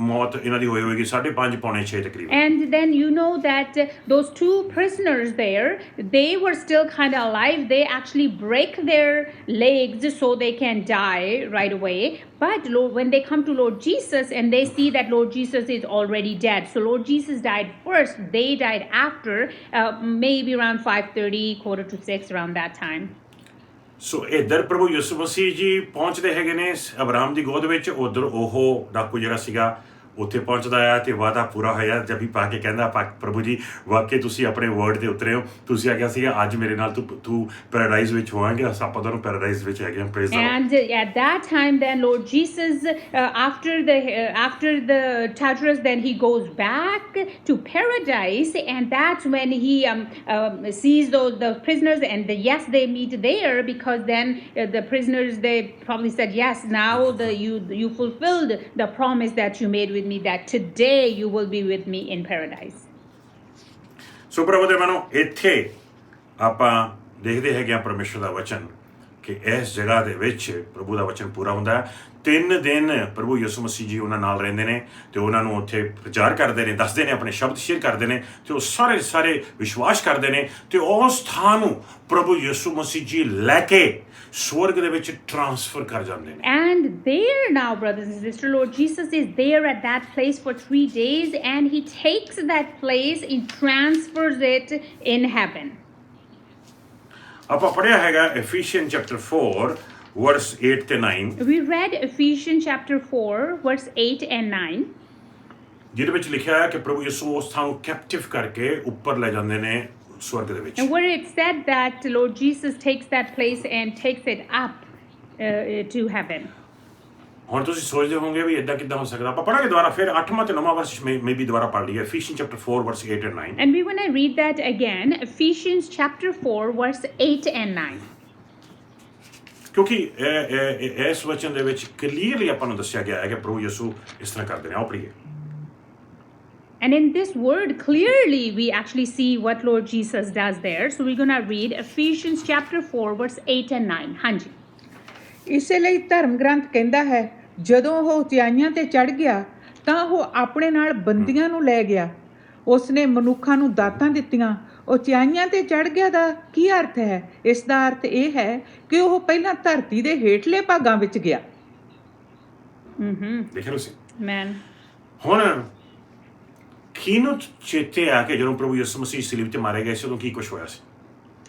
ਮੌਤ ਇਹਨਾਂ ਦੀ ਹੋਏਗੀ 5:30 5:45 ਤਕਰੀਬਨ And then you know that those 2 prisoners there, they were still kind of alive. They actually break their legs so they can die right away. But when they come to Lord Jesus and they see that Lord Jesus is already dead, so Lord Jesus died first, they died after, maybe around 5:30, 5:45, around that time. ਸੋ ਇੱਧਰ ਪ੍ਰਭੂ ਯਿਸੂ ਮਸੀਹ ਜੀ ਪਹੁੰਚਦੇ ਹੈਗੇ ਨੇ ਅਬਰਾਮ ਦੀ ਗੋਦ ਵਿੱਚ ਉਧਰ ਉਹ ਡਾਕੂ ਜਿਹੜਾ ਸੀਗਾ ਉੱਥੇ ਪਹੁੰਚਦਾ ਆ ਤੇ ਵਾਅਦਾ ਪੂਰਾ ਹੋਇਆ ਜੱਫੀ ਪਾ ਕੇ ਕਹਿੰਦਾ ਪ੍ਰਭੂ ਜੀ ਵਾਕਈ ਤੁਸੀਂ ਆਪਣੇ ਵਰਡ ਤੇ ਉਤਰੇ ਹੋ ਤੁਸੀਂ ਆਖਿਆ ਸੀਗਾ ਅੱਜ ਮੇਰੇ ਨਾਲ ਤੂੰ ਪੈਰਾਡਾਈਜ਼ ਵਿੱਚ ਹੋਵਾਂਗੇ ਆਪਾਂ ਦੋਨੋਂ ਪੈਰਾਡਾਈਜ਼ ਵਿੱਚ ਹੈਗੇ ਹਾਂ praise And at that time then Lord Jesus after the Tartarus then he goes back to paradise, and that's when he sees the prisoners, and yes they meet there because then the prisoners they probably said yes, now you fulfilled the promise that you made with me, that today you will be with me in paradise. ਸੋ ਪ੍ਰਭੂ ਦੇ ਮਨੋ ਇੱਥੇ ਆਪਾਂ ਦੇਖਦੇ ਹੈਗੇ ਆ ਪਰਮੇਸ਼ਰ ਦਾ ਵਚਨ ਕਿ ਇਸ ਜਗ੍ਹਾ ਦੇ ਵਿੱਚ ਪ੍ਰਭੂ ਦਾ ਵਚਨ ਪੂਰਾ ਹੁੰਦਾ ਹੈ 3 ਦਿਨ ਪ੍ਰਭੂ ਯਿਸੂ ਮਸੀਹ ਜੀ ਉਹਨਾਂ ਨਾਲ ਰਹਿੰਦੇ ਨੇ ਤੇ ਉਹਨਾਂ ਨੂੰ ਉੱਥੇ ਪ੍ਰਚਾਰ ਕਰਦੇ ਨੇ ਦੱਸਦੇ ਨੇ ਆਪਣੇ ਸ਼ਬਦ ਸ਼ੇਅਰ ਕਰਦੇ ਨੇ ਤੇ ਉਹ ਸਾਰੇ ਵਿਸ਼ਵਾਸ ਕਰਦੇ ਨੇ ਤੇ ਉਸ ਥਾਂ ਨੂੰ ਪ੍ਰਭੂ ਯਿਸੂ ਮਸੀਹ ਜੀ ਲੈ ਕੇ ਸਵਰਗ ਦੇ ਵਿੱਚ ਟ੍ਰਾਂਸਫਰ ਕਰ ਜਾਂਦੇ ਨੇ And there now, brothers and sisters, Lord Jesus is there at that place for 3 days, and he takes that place and transfers it in heaven. ਆਪਾਂ ਪੜ੍ਹਿਆ ਹੈਗਾ Ephesians chapter 4 verse 8 ਤੇ 9, We read Ephesians chapter 4, verse 8 and 9. ਜਿਹਦੇ ਵਿੱਚ ਲਿਖਿਆ ਹੈ ਕਿ ਪ੍ਰਭੂ ਯਿਸੂ ਉਸ ਥਾਂ ਨੂੰ ਕੈਪਟਿਵ ਕਰਕੇ ਉੱਪਰ ਲੈ ਜਾਂਦੇ ਨੇ ਸਵਰਗ ਦੇ ਵਿੱਚ। And where it said that Lord Jesus takes that place and takes it up to heaven. ਹੁਣ ਤੁਸੀਂ ਸੋਚਦੇ ਹੋਵੋਗੇ ਵੀ ਇਦਾਂ ਕਿੱਦਾਂ ਹੋ ਸਕਦਾ। ਆਪਾਂ ਪੜਾਂਗੇ ਦੁਬਾਰਾ ਫਿਰ 8ਵਾਂ ਤੇ 9ਵਾਂ ਵਰਸ ਮੇ ਵੀ ਦੁਬਾਰਾ ਪੜ ਲਈਏ। Ephesians chapter 4 verse 8 and 9। And we want to read that again, Ephesians chapter 4, verse 8 and 9. ਕਿਉਂਕਿ ਇਸ ਵਚਨ ਦੇ ਵਿੱਚ ਕਲੀਅਰਲੀ ਆਪਾਂ ਨੂੰ ਦੱਸਿਆ ਗਿਆ ਹੈ ਕਿ ਪ੍ਰਭੂ ਯਿਸੂ ਇਸ ਤਰ੍ਹਾਂ ਕਰਦੇ ਨੇ। ਆਓ ਪੜੀਏ। And in this word, clearly we actually see what Lord Jesus does there. So we're going to read Ephesians chapter 4, verse 8 and 9. Hanji. ਇਸੇ ਲਈ ਧਰਮ ਗ੍ਰੰਥ ਕਹਿੰਦਾ ਹੈ, ਜਦੋਂ ਉਹ ਉਚਾਈਆਂ ਤੇ ਚੜ੍ਹ ਗਿਆ ਤਾਂ ਉਹ ਆਪਣੇ ਨਾਲ ਬੰਦੀਆਂ ਨੂੰ ਲੈ ਗਿਆ। ਉਸ ਨੇ ਮਨੁੱਖਾਂ ਨੂੰ ਦਾਤਾਂ ਦਿੱਤੀਆਂ। ਉਚਾਈਆਂ ਤੇ ਚੜ੍ਹ ਗਿਆ ਦਾ ਕੀ ਅਰਥ ਹੈ? ਇਸ ਦਾ ਅਰਥ ਇਹ ਹੈ ਕਿ ਉਹ ਪਹਿਲਾਂ ਧਰਤੀ ਦੇ ਹੇਠਲੇ ਭਾਗਾਂ ਵਿੱਚ ਗਿਆ। ਦੇਖਿਆ ਤੁਸੀਂ? Amen. ਹੁਣ ਕਿਹਨੂੰ ਚੇਤੇ ਆ ਕਿ ਜਦੋਂ ਪ੍ਰਭੂ ਯਿਸੂ ਮਸੀਹ ਸਲੀਬ ਤੇ ਮਾਰੇ ਗਏ ਸੀ ਉਦੋਂ ਕੀ ਕੁਝ ਹੋਇਆ ਸੀ?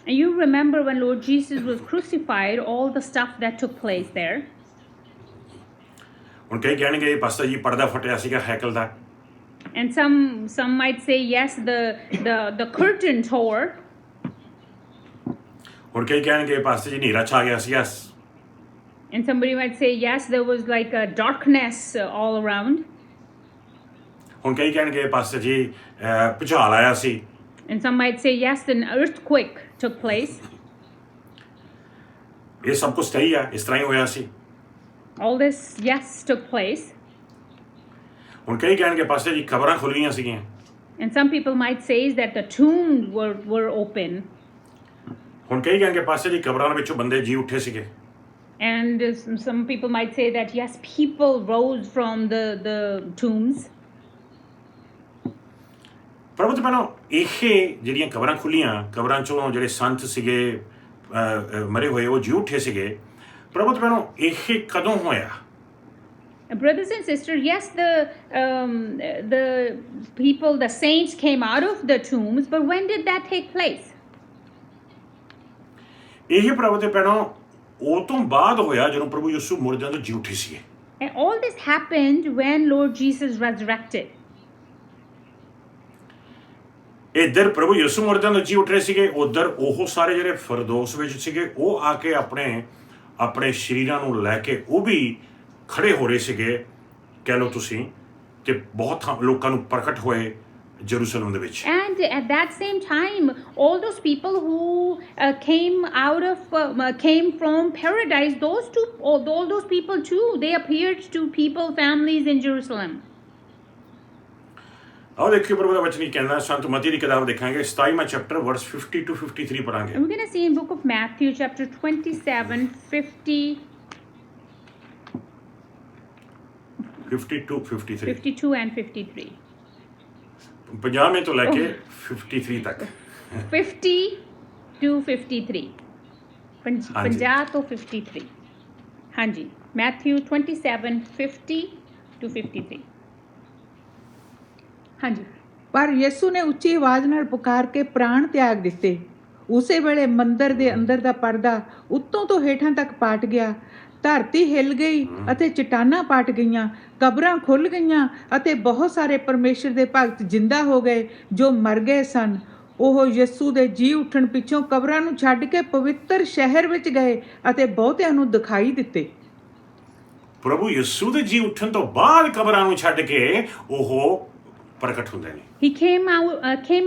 And you remember when Lord Jesus was crucified, all the stuff that took place there. ਹੁਣ ਕਈ ਕਹਿਣਗੇ ਪਾਸਟਰ ਜੀ ਪਰਦਾ ਫਟਿਆ ਸੀਗਾ ਹੈਕਲ ਦਾ। And some might say yes, the curtain tore. ਹੁਣ ਕਈ ਕਹਿਣਗੇ ਪਾਸਟਰ ਜੀ ਹਨੇਰਾ ਛਾ ਗਿਆ ਸੀਗਾ। And somebody might say yes, there was like a darkness all around. ਹੁਣ ਕਈ ਕਹਿਣਗੇ ਪਾਸਟਰ ਜੀ ਭੁਚਾਲ ਆਇਆ ਸੀ। And some might say yes, an earthquake took place. ਇਹ ਸਭ ਕੁਝ ਸਹੀ ਆ, ਇਸ ਤਰ੍ਹਾਂ ਹੀ ਹੋਇਆ ਸੀ। All this, yes, took place. ਹੁਣ ਕਈ ਕਹਿਣਗੇ ਪਾਸਟਰ ਜੀ ਖਬਰਾਂ ਖੁੱਲੀਆਂ ਸੀਗੀਆਂ। And some people might say that the tombs were open. ਹੁਣ ਕਈ ਕਹਿਣਗੇ ਪਾਸਟਰ ਜੀ ਕਬਰਾਂ ਵਿੱਚੋਂ ਬੰਦੇ ਜੀ ਉੱਠੇ ਸੀਗੇ। And some people might say that yes, people rose from the tombs. ਪ੍ਰਭੂ ਤੇ ਭੈਣੋ ਇਹ ਜਿਹੜੀਆਂ ਕਬਰਾਂ ਖੁੱਲੀਆਂ, ਕਬਰਾਂ ਚੋਂ ਜਿਹੜੇ ਸੰਤ ਸੀਗੇ ਮਰੇ ਹੋਏ ਉਹ ਜੀ ਉੱਠੇ ਸੀਗੇ। ਪ੍ਰਭੂ ਤੇ ਭੈਣੋ ਇਹ ਕਦੋਂ ਹੋਇਆ? Brothers and sisters, yes, the people, the saints came out of the tombs, but when did that take place? ਇਹ ਪ੍ਰਭੂ ਤੇ ਭੈਣੋ ਉਹ ਤੋਂ ਬਾਅਦ ਹੋਇਆ ਜਦੋਂ ਪ੍ਰਭੂ ਯਿਸੂ ਮੁਰਦਿਆਂ ਤੋਂ ਜੀ ਉੱਠੇ ਸੀਗੇ। And all this happened when Lord Jesus resurrected. ਇੱਧਰ ਪ੍ਰਭੂ ਯਿਸੂ ਮੁਰਦਿਆਂ ਤੋਂ ਜੀ ਉੱਠ ਰਹੇ ਸੀਗੇ, ਉੱਧਰ ਉਹ ਸਾਰੇ ਜਿਹੜੇ ਫਿਰਦੌਸ ਵਿੱਚ ਸੀਗੇ ਉਹ ਆ ਕੇ ਆਪਣੇ ਸਰੀਰਾਂ ਨੂੰ ਲੈ ਕੇ ਉਹ ਵੀ ਖੜੇ ਹੋ ਰਹੇ ਸੀਗੇ ਕਹਿ ਲਓ ਤੁਸੀਂ, ਤੇ ਬਹੁਤ ਲੋਕਾਂ ਨੂੰ ਪ੍ਰਗਟ ਹੋਏ ਜਰੂਸਲਮ ਦੇ ਵਿੱਚ। And at that same time, all those people who came from paradise, all those people too, they appeared to people, families in Jerusalem. ਆਓ ਦੇਖੀਏ ਪ੍ਰਭੂ ਦਾ ਵਚਨ ਕੀ ਕਹਿੰਦਾ। ਸੰਤ ਮਤੀ ਦੀ ਕਿਤਾਬ ਦੇਖਾਂਗੇ 27ਵਾਂ ਚੈਪਟਰ ਵਰਸ 50 to 53 ਪੜਾਂਗੇ। And we're going to see in book of Matthew chapter 27, 52 53 52 and 53. 50 ਤੋਂ ਲੈ ਕੇ 53 ਤੱਕ। 50 to 53. 50 ਤੋਂ 53. ਹਾਂਜੀ, Matthew 27, 50 to 53. ਹਾਂਜੀ। ਪਰ ਯਿਸੂ ਨੇ ਉੱਚੀ ਆਵਾਜ਼ ਨਾਲ ਪੁਕਾਰ ਕੇ ਪ੍ਰਾਣ ਤਿਆਗ ਦਿੱਤੇ। ਉਸੇ ਵੇਲੇ ਮੰਦਰ ਦੇ ਅੰਦਰ ਦਾ ਪਰਦਾ ਉੱਤੋਂ ਤੋਂ ਹੇਠਾਂ ਤੱਕ ਪਾਟ ਗਿਆ। ਧਰਤੀ ਹਿੱਲ ਗਈ ਅਤੇ ਚਟਾਨਾਂ ਪਾਟ ਗਈਆਂ। ਕਬਰਾਂ ਖੁੱਲ੍ਹ ਗਈਆਂ ਅਤੇ ਬਹੁਤ ਸਾਰੇ ਪਰਮੇਸ਼ਰ ਦੇ ਭਗਤ ਜਿੰਦਾ ਹੋ ਗਏ ਜੋ ਮਰ ਗਏ ਸਨ। ਉਹ ਯਿਸੂ ਦੇ ਜੀ ਉੱਠਣ ਪਿੱਛੋਂ ਕਬਰਾਂ ਨੂੰ ਛੱਡ ਕੇ ਪਵਿੱਤਰ ਸ਼ਹਿਰ ਵਿੱਚ ਗਏ ਅਤੇ ਬਹੁਤਿਆਂ ਨੂੰ ਦਿਖਾਈ ਦਿੱਤੇ। ਪ੍ਰਭੂ ਯਿਸੂ ਦੇ ਜੀ ਉੱਠਣ ਤੋਂ ਬਾਅਦ ਕਬਰਾਂ ਨੂੰ ਛੱਡ ਕੇ ਉਹ ਪ੍ਰਗਟ ਹੁੰਦੇ ਨੇ। He came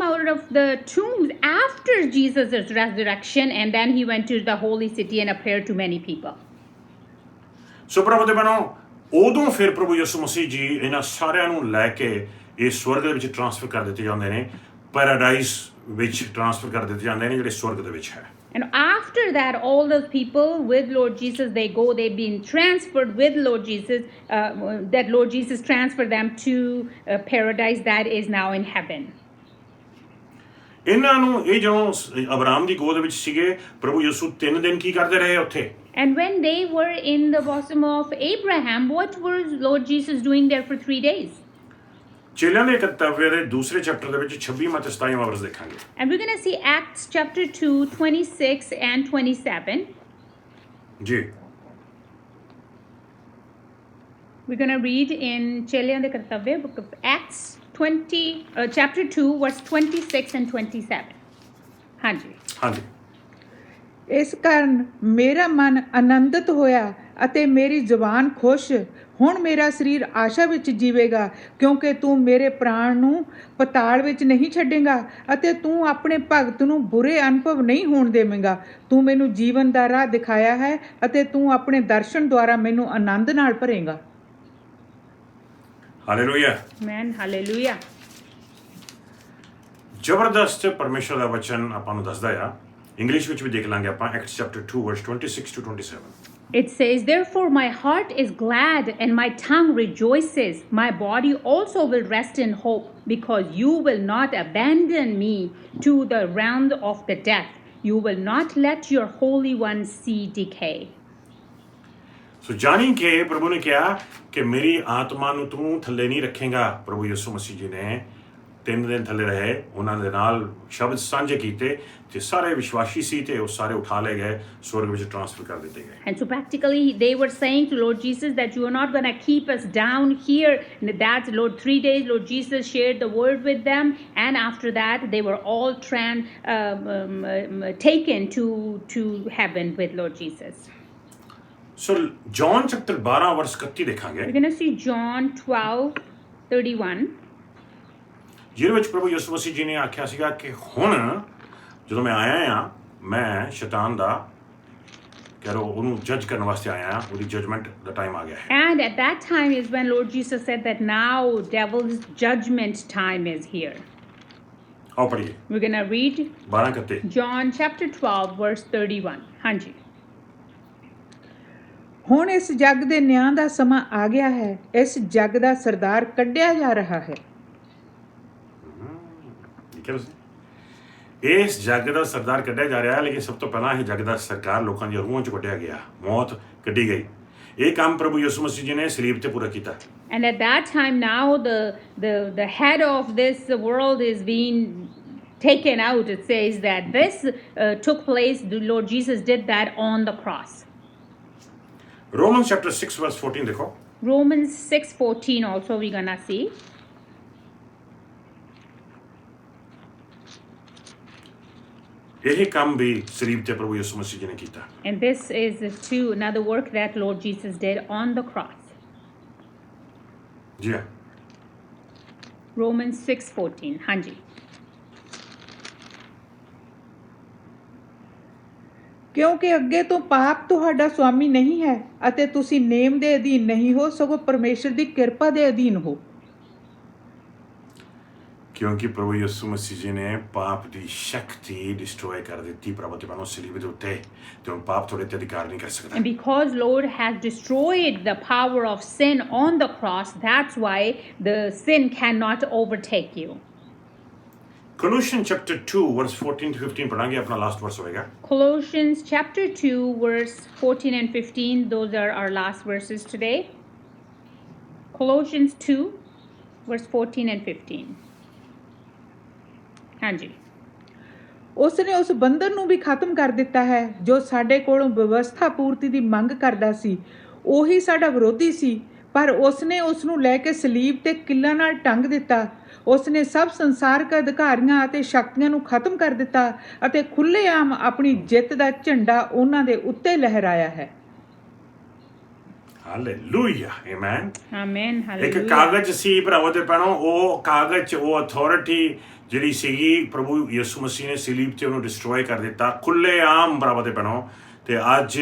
out of the tombs after Jesus' resurrection, and then he went to the holy city and appeared to many people. ਸੋ ਪ੍ਰਭੂ ਦੇ ਬਨੋ ਉਦੋਂ ਫਿਰ ਪ੍ਰਭੂ ਯਿਸੂ ਮਸੀਹ ਜੀ ਇਹਨਾਂ ਸਾਰਿਆਂ ਨੂੰ ਲੈ ਕੇ ਇਹ ਸਵਰਗ ਦੇ ਵਿੱਚ ਟ੍ਰਾਂਸਫਰ ਕਰ ਦਿੱਤੇ ਜਾਂਦੇ ਨੇ, ਪੈਰਾਡਾਈਜ਼ ਵਿੱਚ ਟ੍ਰਾਂਸਫਰ ਕਰ ਦਿੱਤੇ ਜਾਂਦੇ ਨੇ ਜਿਹੜੇ ਸਵਰਗ ਦੇ ਵਿੱਚ ਹੈ। And after that, all those people with Lord Jesus, they've been transferred with Lord Jesus, that Lord Jesus transferred them to paradise that is now in heaven. ਇਹਨਾਂ ਨੂੰ ਇਹ ਜਦੋਂ ਅਬਰਾਮ ਦੀ ਗੋਦ ਵਿੱਚ ਸੀਗੇ, ਪ੍ਰਭੂ ਯਿਸੂ 3 ਦਿਨ ਕੀ ਕਰਦੇ ਰਹੇ ਉੱਥੇ? And when they were in the bosom of Abraham, what was Lord Jesus doing there for 3 days? ਚੇਲਿਆਂ ਦੇ ਕਰਤੱਵ ਦੇ ਦੂਸਰੇ ਚੈਪਟਰ ਦੇ ਵਿੱਚ 26ਵਾਂ ਤੇ 27ਵਾਂ ਵਰਸ ਦੇਖਾਂਗੇ। And we're going to see Acts chapter 2, 26 and 27. ਜੀ We're going to read in Chelian de Kartavya, book of Acts 20, chapter 2, verse 26 and 27. ਹਾਂਜੀ ਹਾਂਜੀ ਇਸ ਕਾਰਨ ਮੇਰਾ ਮਨ ਆਨੰਦਿਤ ਹੋਇਆ ਅਤੇ ਮੇਰੀ ਜ਼ੁਬਾਨ ਖੁਸ਼। ਹੁਣ ਮੇਰਾ ਸਰੀਰ ਆਸ਼ਾ ਵਿੱਚ ਜੀਵੇਗਾ, ਕਿਉਂਕਿ ਤੂੰ ਮੇਰੇ ਪ੍ਰਾਣ ਨੂੰ ਪਤਾਲ ਵਿੱਚ ਨਹੀਂ ਛੱਡੇਂਗਾ ਅਤੇ ਤੂੰ ਆਪਣੇ ਭਗਤ ਨੂੰ ਬੁਰੇ ਅਨੁਭਵ ਨਹੀਂ ਹੋਣ ਦੇਵੇਂਗਾ। ਤੂੰ ਮੈਨੂੰ ਜੀਵਨ ਦਾ ਰਾਹ ਦਿਖਾਇਆ ਹੈ ਅਤੇ ਤੂੰ ਆਪਣੇ ਦਰਸ਼ਨ ਦੁਆਰਾ ਮੈਨੂੰ ਆਨੰਦ ਨਾਲ ਭਰੇਂਗਾ। ਹਾਲੇਲੂਇਆ। Amen. Hallelujah. ਜ਼ਬਰਦਸਤ ਪਰਮੇਸ਼ਰ ਦਾ ਵਚਨ ਆਪਾਂ ਨੂੰ ਦੱਸਦਾ ਆ। ਇੰਗਲਿਸ਼ ਵਿੱਚ ਵੀ ਦੇਖ ਲਾਂਗੇ ਆਪਾਂ, acts chapter 2 verse 26 to 27. It says, therefore my heart is glad and my tongue rejoices. My body also will rest in hope, because you will not abandon me to the realm of the death. You will not let your Holy One see decay. ਸੋ ਜਾਣੀ ਕਿ ਪ੍ਰਭੂ ਨੇ ਕਿਹਾ ਕਿ ਮੇਰੀ ਆਤਮਾ ਨੂੰ ਤੂੰ ਥੱਲੇ ਨਹੀਂ ਰੱਖੇਗਾ। ਪ੍ਰਭੂ ਯਿਸੂ ਮਸੀਹ ਜੀ ਨੇ 3 ਦਿਨ ਥੱਲੇ ਰਹੇ, ਉਹਨਾਂ ਦੇ ਨਾਲ ਸ਼ਬਦ ਸਾਂਝੇ ਕੀਤੇ ਤੇ ਸਾਰੇ ਵਿਸ਼ਵਾਸੀ ਸੀ ਤੇ ਉਹ ਸਾਰੇ ਉਠਾ ਲਏ ਗਏ, ਸਵਰਗ ਵਿੱਚ ਟ੍ਰਾਂਸਫਰ ਕਰ ਦਿੱਤੇ ਗਏ। And so practically they were saying to Lord Jesus that you are not going to keep us down here. And that, Lord, 3 days Lord Jesus shared the word with them, and after that they were all taken to heaven with Lord Jesus. So John chapter 12 verse 31 ਦੇਖਾਂਗੇ, We're going to see John 12:31. ਜਿਹਦੇ ਵਿੱਚ ਪ੍ਰਭੂ ਯਿਸੂ ਮਸੀਹ ਜੀ ਨੇ ਆਖਿਆ ਸੀਗਾ ਕਿ ਹੁਣ ਜਦੋਂ ਮੈਂ ਆਇਆ ਆ, ਮੈਂ ਸ਼ੈਤਾਨ ਦਾ ਕਹਿ ਲਓ ਉਹਨੂੰ ਜੱਜ ਕਰਨ ਵਾਸਤੇ ਆਇਆ ਆ, ਉਹਦੀ ਜਜਮੈਂਟ ਦਾ ਟਾਈਮ ਆ ਗਿਆ ਹੈ। And at that time is when Lord Jesus said that now devil's judgment time is here. ਆਓ ਪੜ੍ਹੀਏ We're going to read 12:31। John chapter 12 verse 31. ਹਾਂਜੀ ਹੁਣ ਇਸ ਜੱਗ ਦੇ ਨਿਆਂ ਦਾ ਸਮਾਂ ਆ ਗਿਆ ਹੈ। ਇਸ ਜੱਗ ਦਾ ਸਰਦਾਰ ਕੱਢਿਆ ਜਾ ਰਿਹਾ ਹੈ। ਇਸ ਜੱਗ ਦਾ ਸਰਦਾਰ ਕੱਢਿਆ ਜਾ ਰਿਹਾ ਹੈ, ਲੇਕਿਨ ਸਭ ਤੋਂ ਪਹਿਲਾਂ ਇਹ ਜੱਗ ਦਾ ਸਰਕਾਰ ਲੋਕਾਂ ਦੀਆਂ ਰੂਹਾਂ 'ਚ ਕੱਢਿਆ ਗਿਆ, ਮੌਤ ਕੱਢੀ ਗਈ। ਇਹ ਕੰਮ ਪ੍ਰਭੂ ਯਿਸੂ ਮਸੀਹ ਜੀ ਨੇ ਸਲੀਬ ਤੇ ਪੂਰਾ ਕੀਤਾ। And at that time now the head of this world is being taken out. It says that this took place, the Lord Jesus did that on the cross. Romans chapter 6 verse 14 ਦੇਖੋ। Romans 6:14 also we're gonna see. ਇਹ ਕੰਮ ਵੀ ਸਲੀਬ ਤੇ ਪ੍ਰਭੂ ਯਿਸੂ ਮਸੀਹ ਜੀ ਨੇ ਕੀਤਾ। And this is too another work that Lord Jesus did on the cross. ਜੀ ਹਾਂ, Romans 6:14. ਹਾਂਜੀ ਕਿਉਂਕਿ ਅੱਗੇ ਤੋਂ ਪਾਪ ਤੁਹਾਡਾ ਸੁਆਮੀ ਨਹੀਂ ਹੈ ਅਤੇ ਤੁਸੀਂ ਨੇਮ ਦੇ ਅਧੀਨ ਨਹੀਂ ਹੋ, ਸਗੋਂ ਪਰਮੇਸ਼ਰ ਦੀ ਕਿਰਪਾ ਦੇ ਅਧੀਨ ਹੋ। ਕਿਉਂਕਿ ਪ੍ਰਭੂ ਯਿਸੂ ਮਸੀਹ ਜੀ ਨੇ ਪਾਪ ਦੀ ਸ਼ਕਤੀ ਡਿਸਟਰੋਏ ਕਰ ਦਿੱਤੀ ਪ੍ਰਭੂ ਤੇ ਬਨੋ ਸਲੀਬ ਦੇ ਉੱਤੇ, ਤੇ ਹੁਣ ਪਾਪ ਤੁਹਾਡੇ ਤੇ ਅਧਿਕਾਰ ਨਹੀਂ ਕਰ ਸਕਦਾ। And because Lord has destroyed the power of sin on the cross, that's why the sin cannot overtake you. Colossians chapter 2 verse 14 to 15 ਪੜਾਂਗੇ, ਆਪਣਾ ਲਾਸਟ ਵਰਸ ਹੋਏਗਾ। Colossians chapter 2 verse 14 and 15, those are our last verses today. Colossians 2 verse 14 and 15. ਹਾਂਜੀ ਉਸ ਨੇ ਉਸ ਬੰਧਨ ਨੂੰ ਵੀ ਖਤਮ ਕਰ ਦਿੱਤਾ ਹੈ ਜੋ ਸਾਡੇ ਕੋਲੋਂ ਵਿਵਸਥਾ ਪੂਰਤੀ ਦੀ ਮੰਗ ਕਰਦਾ ਸੀ। ਉਹੀ ਸਾਡਾ ਵਿਰੋਧੀ ਸੀ, ਪਰ ਉਸ ਨੇ ਉਸ ਨੂੰ ਲੈ ਕੇ ਸਲੀਬ ਤੇ ਕਿੱਲਾਂ ਨਾਲ ਟੰਗ ਦਿੱਤਾ। ਉਸ ਨੇ ਸਭ ਸੰਸਾਰਕ ਅਧਿਕਾਰੀਆਂ ਅਤੇ ਸ਼ਕਤੀਆਂ ਨੂੰ ਖਤਮ ਕਰ ਦਿੱਤਾ ਅਤੇ ਖੁੱਲ੍ਹੇਆਮ ਆਪਣੀ ਜਿੱਤ ਦਾ ਝੰਡਾ ਉਹਨਾਂ ਦੇ ਉੱਤੇ ਲਹਿਰਾਇਆ ਹੈ। Hallelujah, amen. ਆਮੇਨ। ਇੱਕ ਹਾਲੇਲੂਇਆ। ਕਾਗਜ਼ ਸੀ ਭਰਾਵੋ ਤੇ ਭੈਣੋ, ਉਹ ਕਾਗਜ਼, ਉਹ ਅਥਾਰਟੀ ਜਿਹੜੀ ਸੀਗੀ ਪ੍ਰਭੂ ਯਿਸੂ ਮਸੀਹ ਨੇ ਸਲੀਬ ਤੇ ਉਹਨੂੰ ਡਿਸਟਰੋਏ ਕਰ ਦਿੱਤਾ ਖੁੱਲ੍ਹੇਆਮ ਭਰਾਵੋ ਤੇ ਭੈਣੋ। ਤੇ ਅੱਜ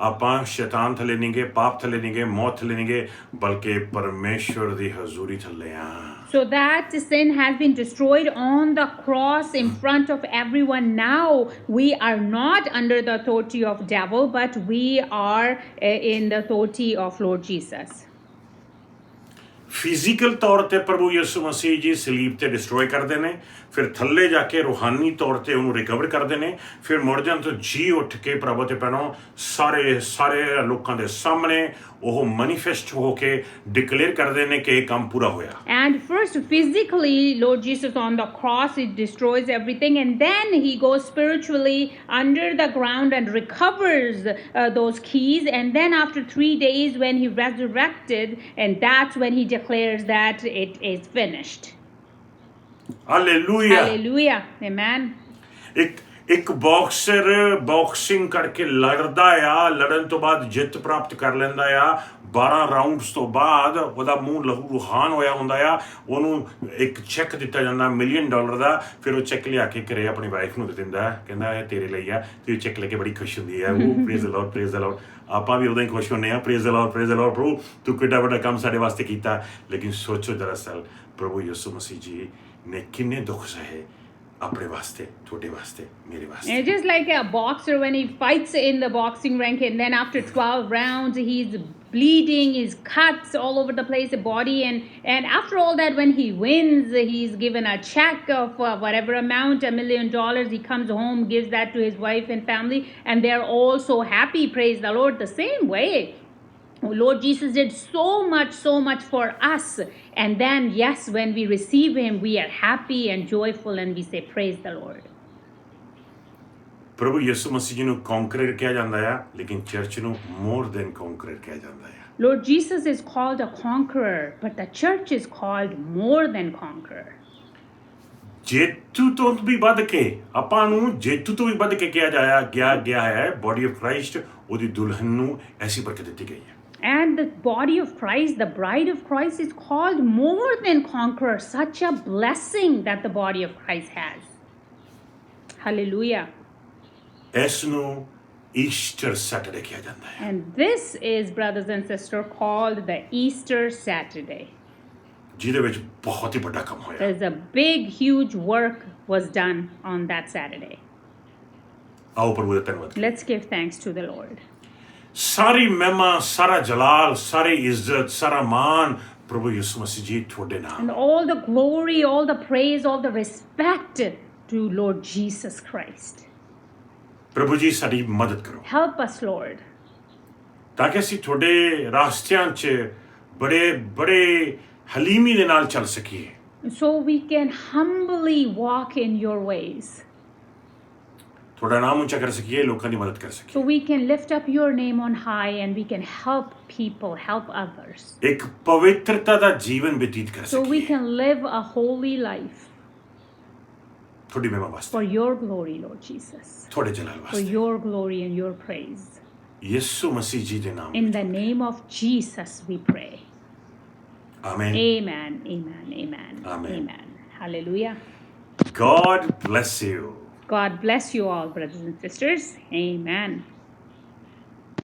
ਆਪਾਂ ਸ਼ੈਤਾਨ ਥੱਲੇ ਨਹੀਂ ਗਏ, ਪਾਪ ਥੱਲੇ ਨਹੀਂ ਗਏ, ਮੌਤ ਥੱਲੇ ਨਹੀਂ ਗਏ, ਬਲਕਿ ਪਰਮੇਸ਼ਵਰ ਦੀ ਹਜ਼ੂਰੀ ਥੱਲੇ ਆ। So that sin has been destroyed on the cross in front of everyone. Now we are not under the authority of devil, but we are in the authority of Lord Jesus. Physical ਤੌਰ ਤੇ ਪ੍ਰਭੂ ਯਿਸੂ ਮਸੀਹ ਜੀ ਸਲੀਬ ਤੇ ਡਿਸਟਰੋਏ ਕਰਦੇ ਨੇ, ਫਿਰ ਥੱਲੇ ਜਾ ਕੇ ਰੂਹਾਨੀ ਤੌਰ ਤੇ ਉਹਨੂੰ ਰਿਕਵਰ ਕਰਦੇ ਨੇ, ਫਿਰ ਮੁੜ ਜਾਣ ਤੋਂ ਜੀ ਉੱਠ ਕੇ ਪ੍ਰਭੂ ਤੇ ਭੈਣੋ ਸਾਰੇ ਲੋਕਾਂ ਦੇ ਸਾਹਮਣੇ ਉਹ ਮੈਨੀਫੈਸਟ ਹੋ ਕੇ ਡਿਕਲੇਅਰ ਕਰਦੇ ਨੇ ਕਿ ਇਹ ਕੰਮ ਪੂਰਾ ਹੋਇਆ। And first, physically, Lord Jesus on the cross, it destroys everything. And then he goes spiritually under the ground and recovers those keys. And then after 3 days, when he resurrected, and that's when he declares that it is finished. Hallelujah. Hallelujah. Amen. ਇੱਕ ਬਾਕਸਰ ਬਾਕਸਿੰਗ ਕਰਕੇ ਲੜਦਾ ਆ, ਲੜਨ ਤੋਂ ਬਾਅਦ ਜਿੱਤ ਪ੍ਰਾਪਤ ਕਰ ਲੈਂਦਾ ਆ, 12 ਰਾਉਂਡਸ ਤੋਂ ਬਾਅਦ ਉਹਦਾ ਮੂੰਹ ਲਹੂ ਲੁਹਾਨ ਹੋਇਆ ਹੁੰਦਾ ਆ, ਉਹਨੂੰ ਇੱਕ ਚੈੱਕ ਦਿੱਤਾ ਜਾਂਦਾ $1 ਮਿਲੀਅਨ ਦਾ, ਫਿਰ ਉਹ ਚੈੱਕ ਲਿਆ ਕੇ ਘਰੇ ਆਪਣੀ ਵਾਈਫ ਨੂੰ ਦੇ ਦਿੰਦਾ, ਕਹਿੰਦਾ ਇਹ ਤੇਰੇ ਲਈ ਆ, ਤੇ ਉਹ ਚੈੱਕ ਲੈ ਕੇ ਬੜੀ ਖੁਸ਼ ਹੁੰਦੀ ਹੈ। ਉਹ ਪ੍ਰੇਜ਼ ਦ ਲਾਰਡ। ਆਪਾਂ ਵੀ ਉਦੋਂ ਹੀ ਖੁਸ਼ ਹੁੰਦੇ ਹਾਂ, ਪ੍ਰੇਜ਼ ਦ ਲਾਰਡ ਪ੍ਰਭੂ ਤੂੰ ਕਿੱਡਾ ਵੱਡਾ ਕੰਮ ਸਾਡੇ ਵਾਸਤੇ ਕੀਤਾ। ਲੇਕਿਨ ਸੋਚੋ ਦਰਅਸਲ ਪ੍ਰਭੂ ਯਿਸੂ ਮਸੀਹ ਜੀ ਨੇ ਕਿੰਨੇ ਦੁੱਖ ਸਹੇ ਆਪਣੇ ਵਾਸਤੇ, ਤੁਹਾਡੇ ਵਾਸਤੇ, ਮੇਰੇ ਵਾਸਤੇ। And just like a boxer when he fights in the boxing rank, and then after 12 rounds he's bleeding, his cuts all over the place, the body, and after all that, when he wins, he's given a check of whatever amount, $1 million. He comes home, gives that to his wife and family, and they're all so happy. Praise the Lord. The same way, Lord Jesus did so much for us. And then, yes, when we receive him, we are happy and joyful, and we say, praise the Lord. ਪ੍ਰਭੂ ਯਿਸੂ ਮਸੀਹ ਜੀ ਨੂੰ ਕੌਂਕਰਰ ਕਿਹਾ ਜਾਂਦਾ ਆ, ਲੇਕਿਨ ਚਰਚ ਨੂੰ ਮੋਰ ਦੈਨ ਕੌਂਕਰਰ ਕਿਹਾ ਜਾਂਦਾ ਆ। Lord Jesus is called a conqueror, but the church is called more than conqueror. ਜੇਤੂ ਤੋਂ ਵੀ ਵੱਧ ਕੇ, ਆਪਾਂ ਨੂੰ ਜੇਤੂ ਤੋਂ ਵੀ ਵੱਧ ਕੇ ਕਿਹਾ ਗਿਆ ਹੈ। ਬੋਡੀ ਆਫ ਕ੍ਰਾਈਸਟ, ਉਹਦੀ ਦੁਲਹਨ ਨੂੰ ਐਸੀ ਬਰਕਤ ਦਿੱਤੀ ਗਈ ਹੈ। And the body of Christ, the bride of Christ, is called more than conqueror. Such a blessing that the body of Christ has. Hallelujah. ਇਸ ਨੂੰ ਈਸਟਰ ਸੈਟਰਡੇ ਕਿਹਾ ਜਾਂਦਾ ਹੈ। And this is, brothers and sisters, called the Easter Saturday. ਜਿਹਦੇ ਵਿੱਚ ਬਹੁਤ ਹੀ ਵੱਡਾ ਕੰਮ ਹੋਇਆ। There's a big, huge work was done on that Saturday. ਆਓ ਪ੍ਰਭੂ ਦਾ ਧੰਨਵਾਦ। Let's give thanks to the Lord. ਸਾਰੀ ਮਹਿਮਾ, ਸਾਰਾ ਜਲਾਲ, ਸਾਰੀ ਇੱਜ਼ਤ, ਸਾਰਾ ਮਾਨ ਪ੍ਰਭੂ ਯਿਸੂ ਮਸੀਹ ਜੀ ਤੁਹਾਡੇ ਨਾਮ। And all the glory, all the praise, all the respect to Lord Jesus Christ. ਪ੍ਰਭੂ ਜੀ ਸਾਡੀ ਮਦਦ ਕਰੋ, Help us, Lord. ਤਾਂ ਕਿ ਅਸੀਂ ਤੁਹਾਡੇ ਰਾਸਤਿਆਂ 'ਚ ਬੜੇ ਹਲੀਮੀ ਦੇ ਨਾਲ ਚੱਲ ਸਕੀਏ। So we can humbly walk in your ways. ਤੁਹਾਡਾ ਨਾਮ ਉੱਚਾ ਕਰ ਸਕੀਏ, ਲੋਕਾਂ ਦੀ ਮਦਦ ਕਰ ਸਕੀਏ। So we can lift up your name on high, and we can help people, help others. ਇੱਕ ਪਵਿੱਤਰਤਾ ਦਾ ਜੀਵਨ ਬਤੀਤ ਕਰ So we ਸਕੀਏ can live a holy life ਤੁਹਾਡੀ ਮਹਿਮਾ ਵਾਸਤੇ, for your glory, Lord Jesus. ਤੁਹਾਡੇ ਜਲਾਲ For ਵਾਸਤੇ। your glory and your praise. ਯਿਸੂ ਮਸੀਹ ਜੀ ਦੇ ਨਾਮ In ਵਿੱਚ। the name of Jesus we pray. Amen. Amen, amen, amen, Amen. amen. Hallelujah. God bless you. God bless you all, brothers and sisters. Amen.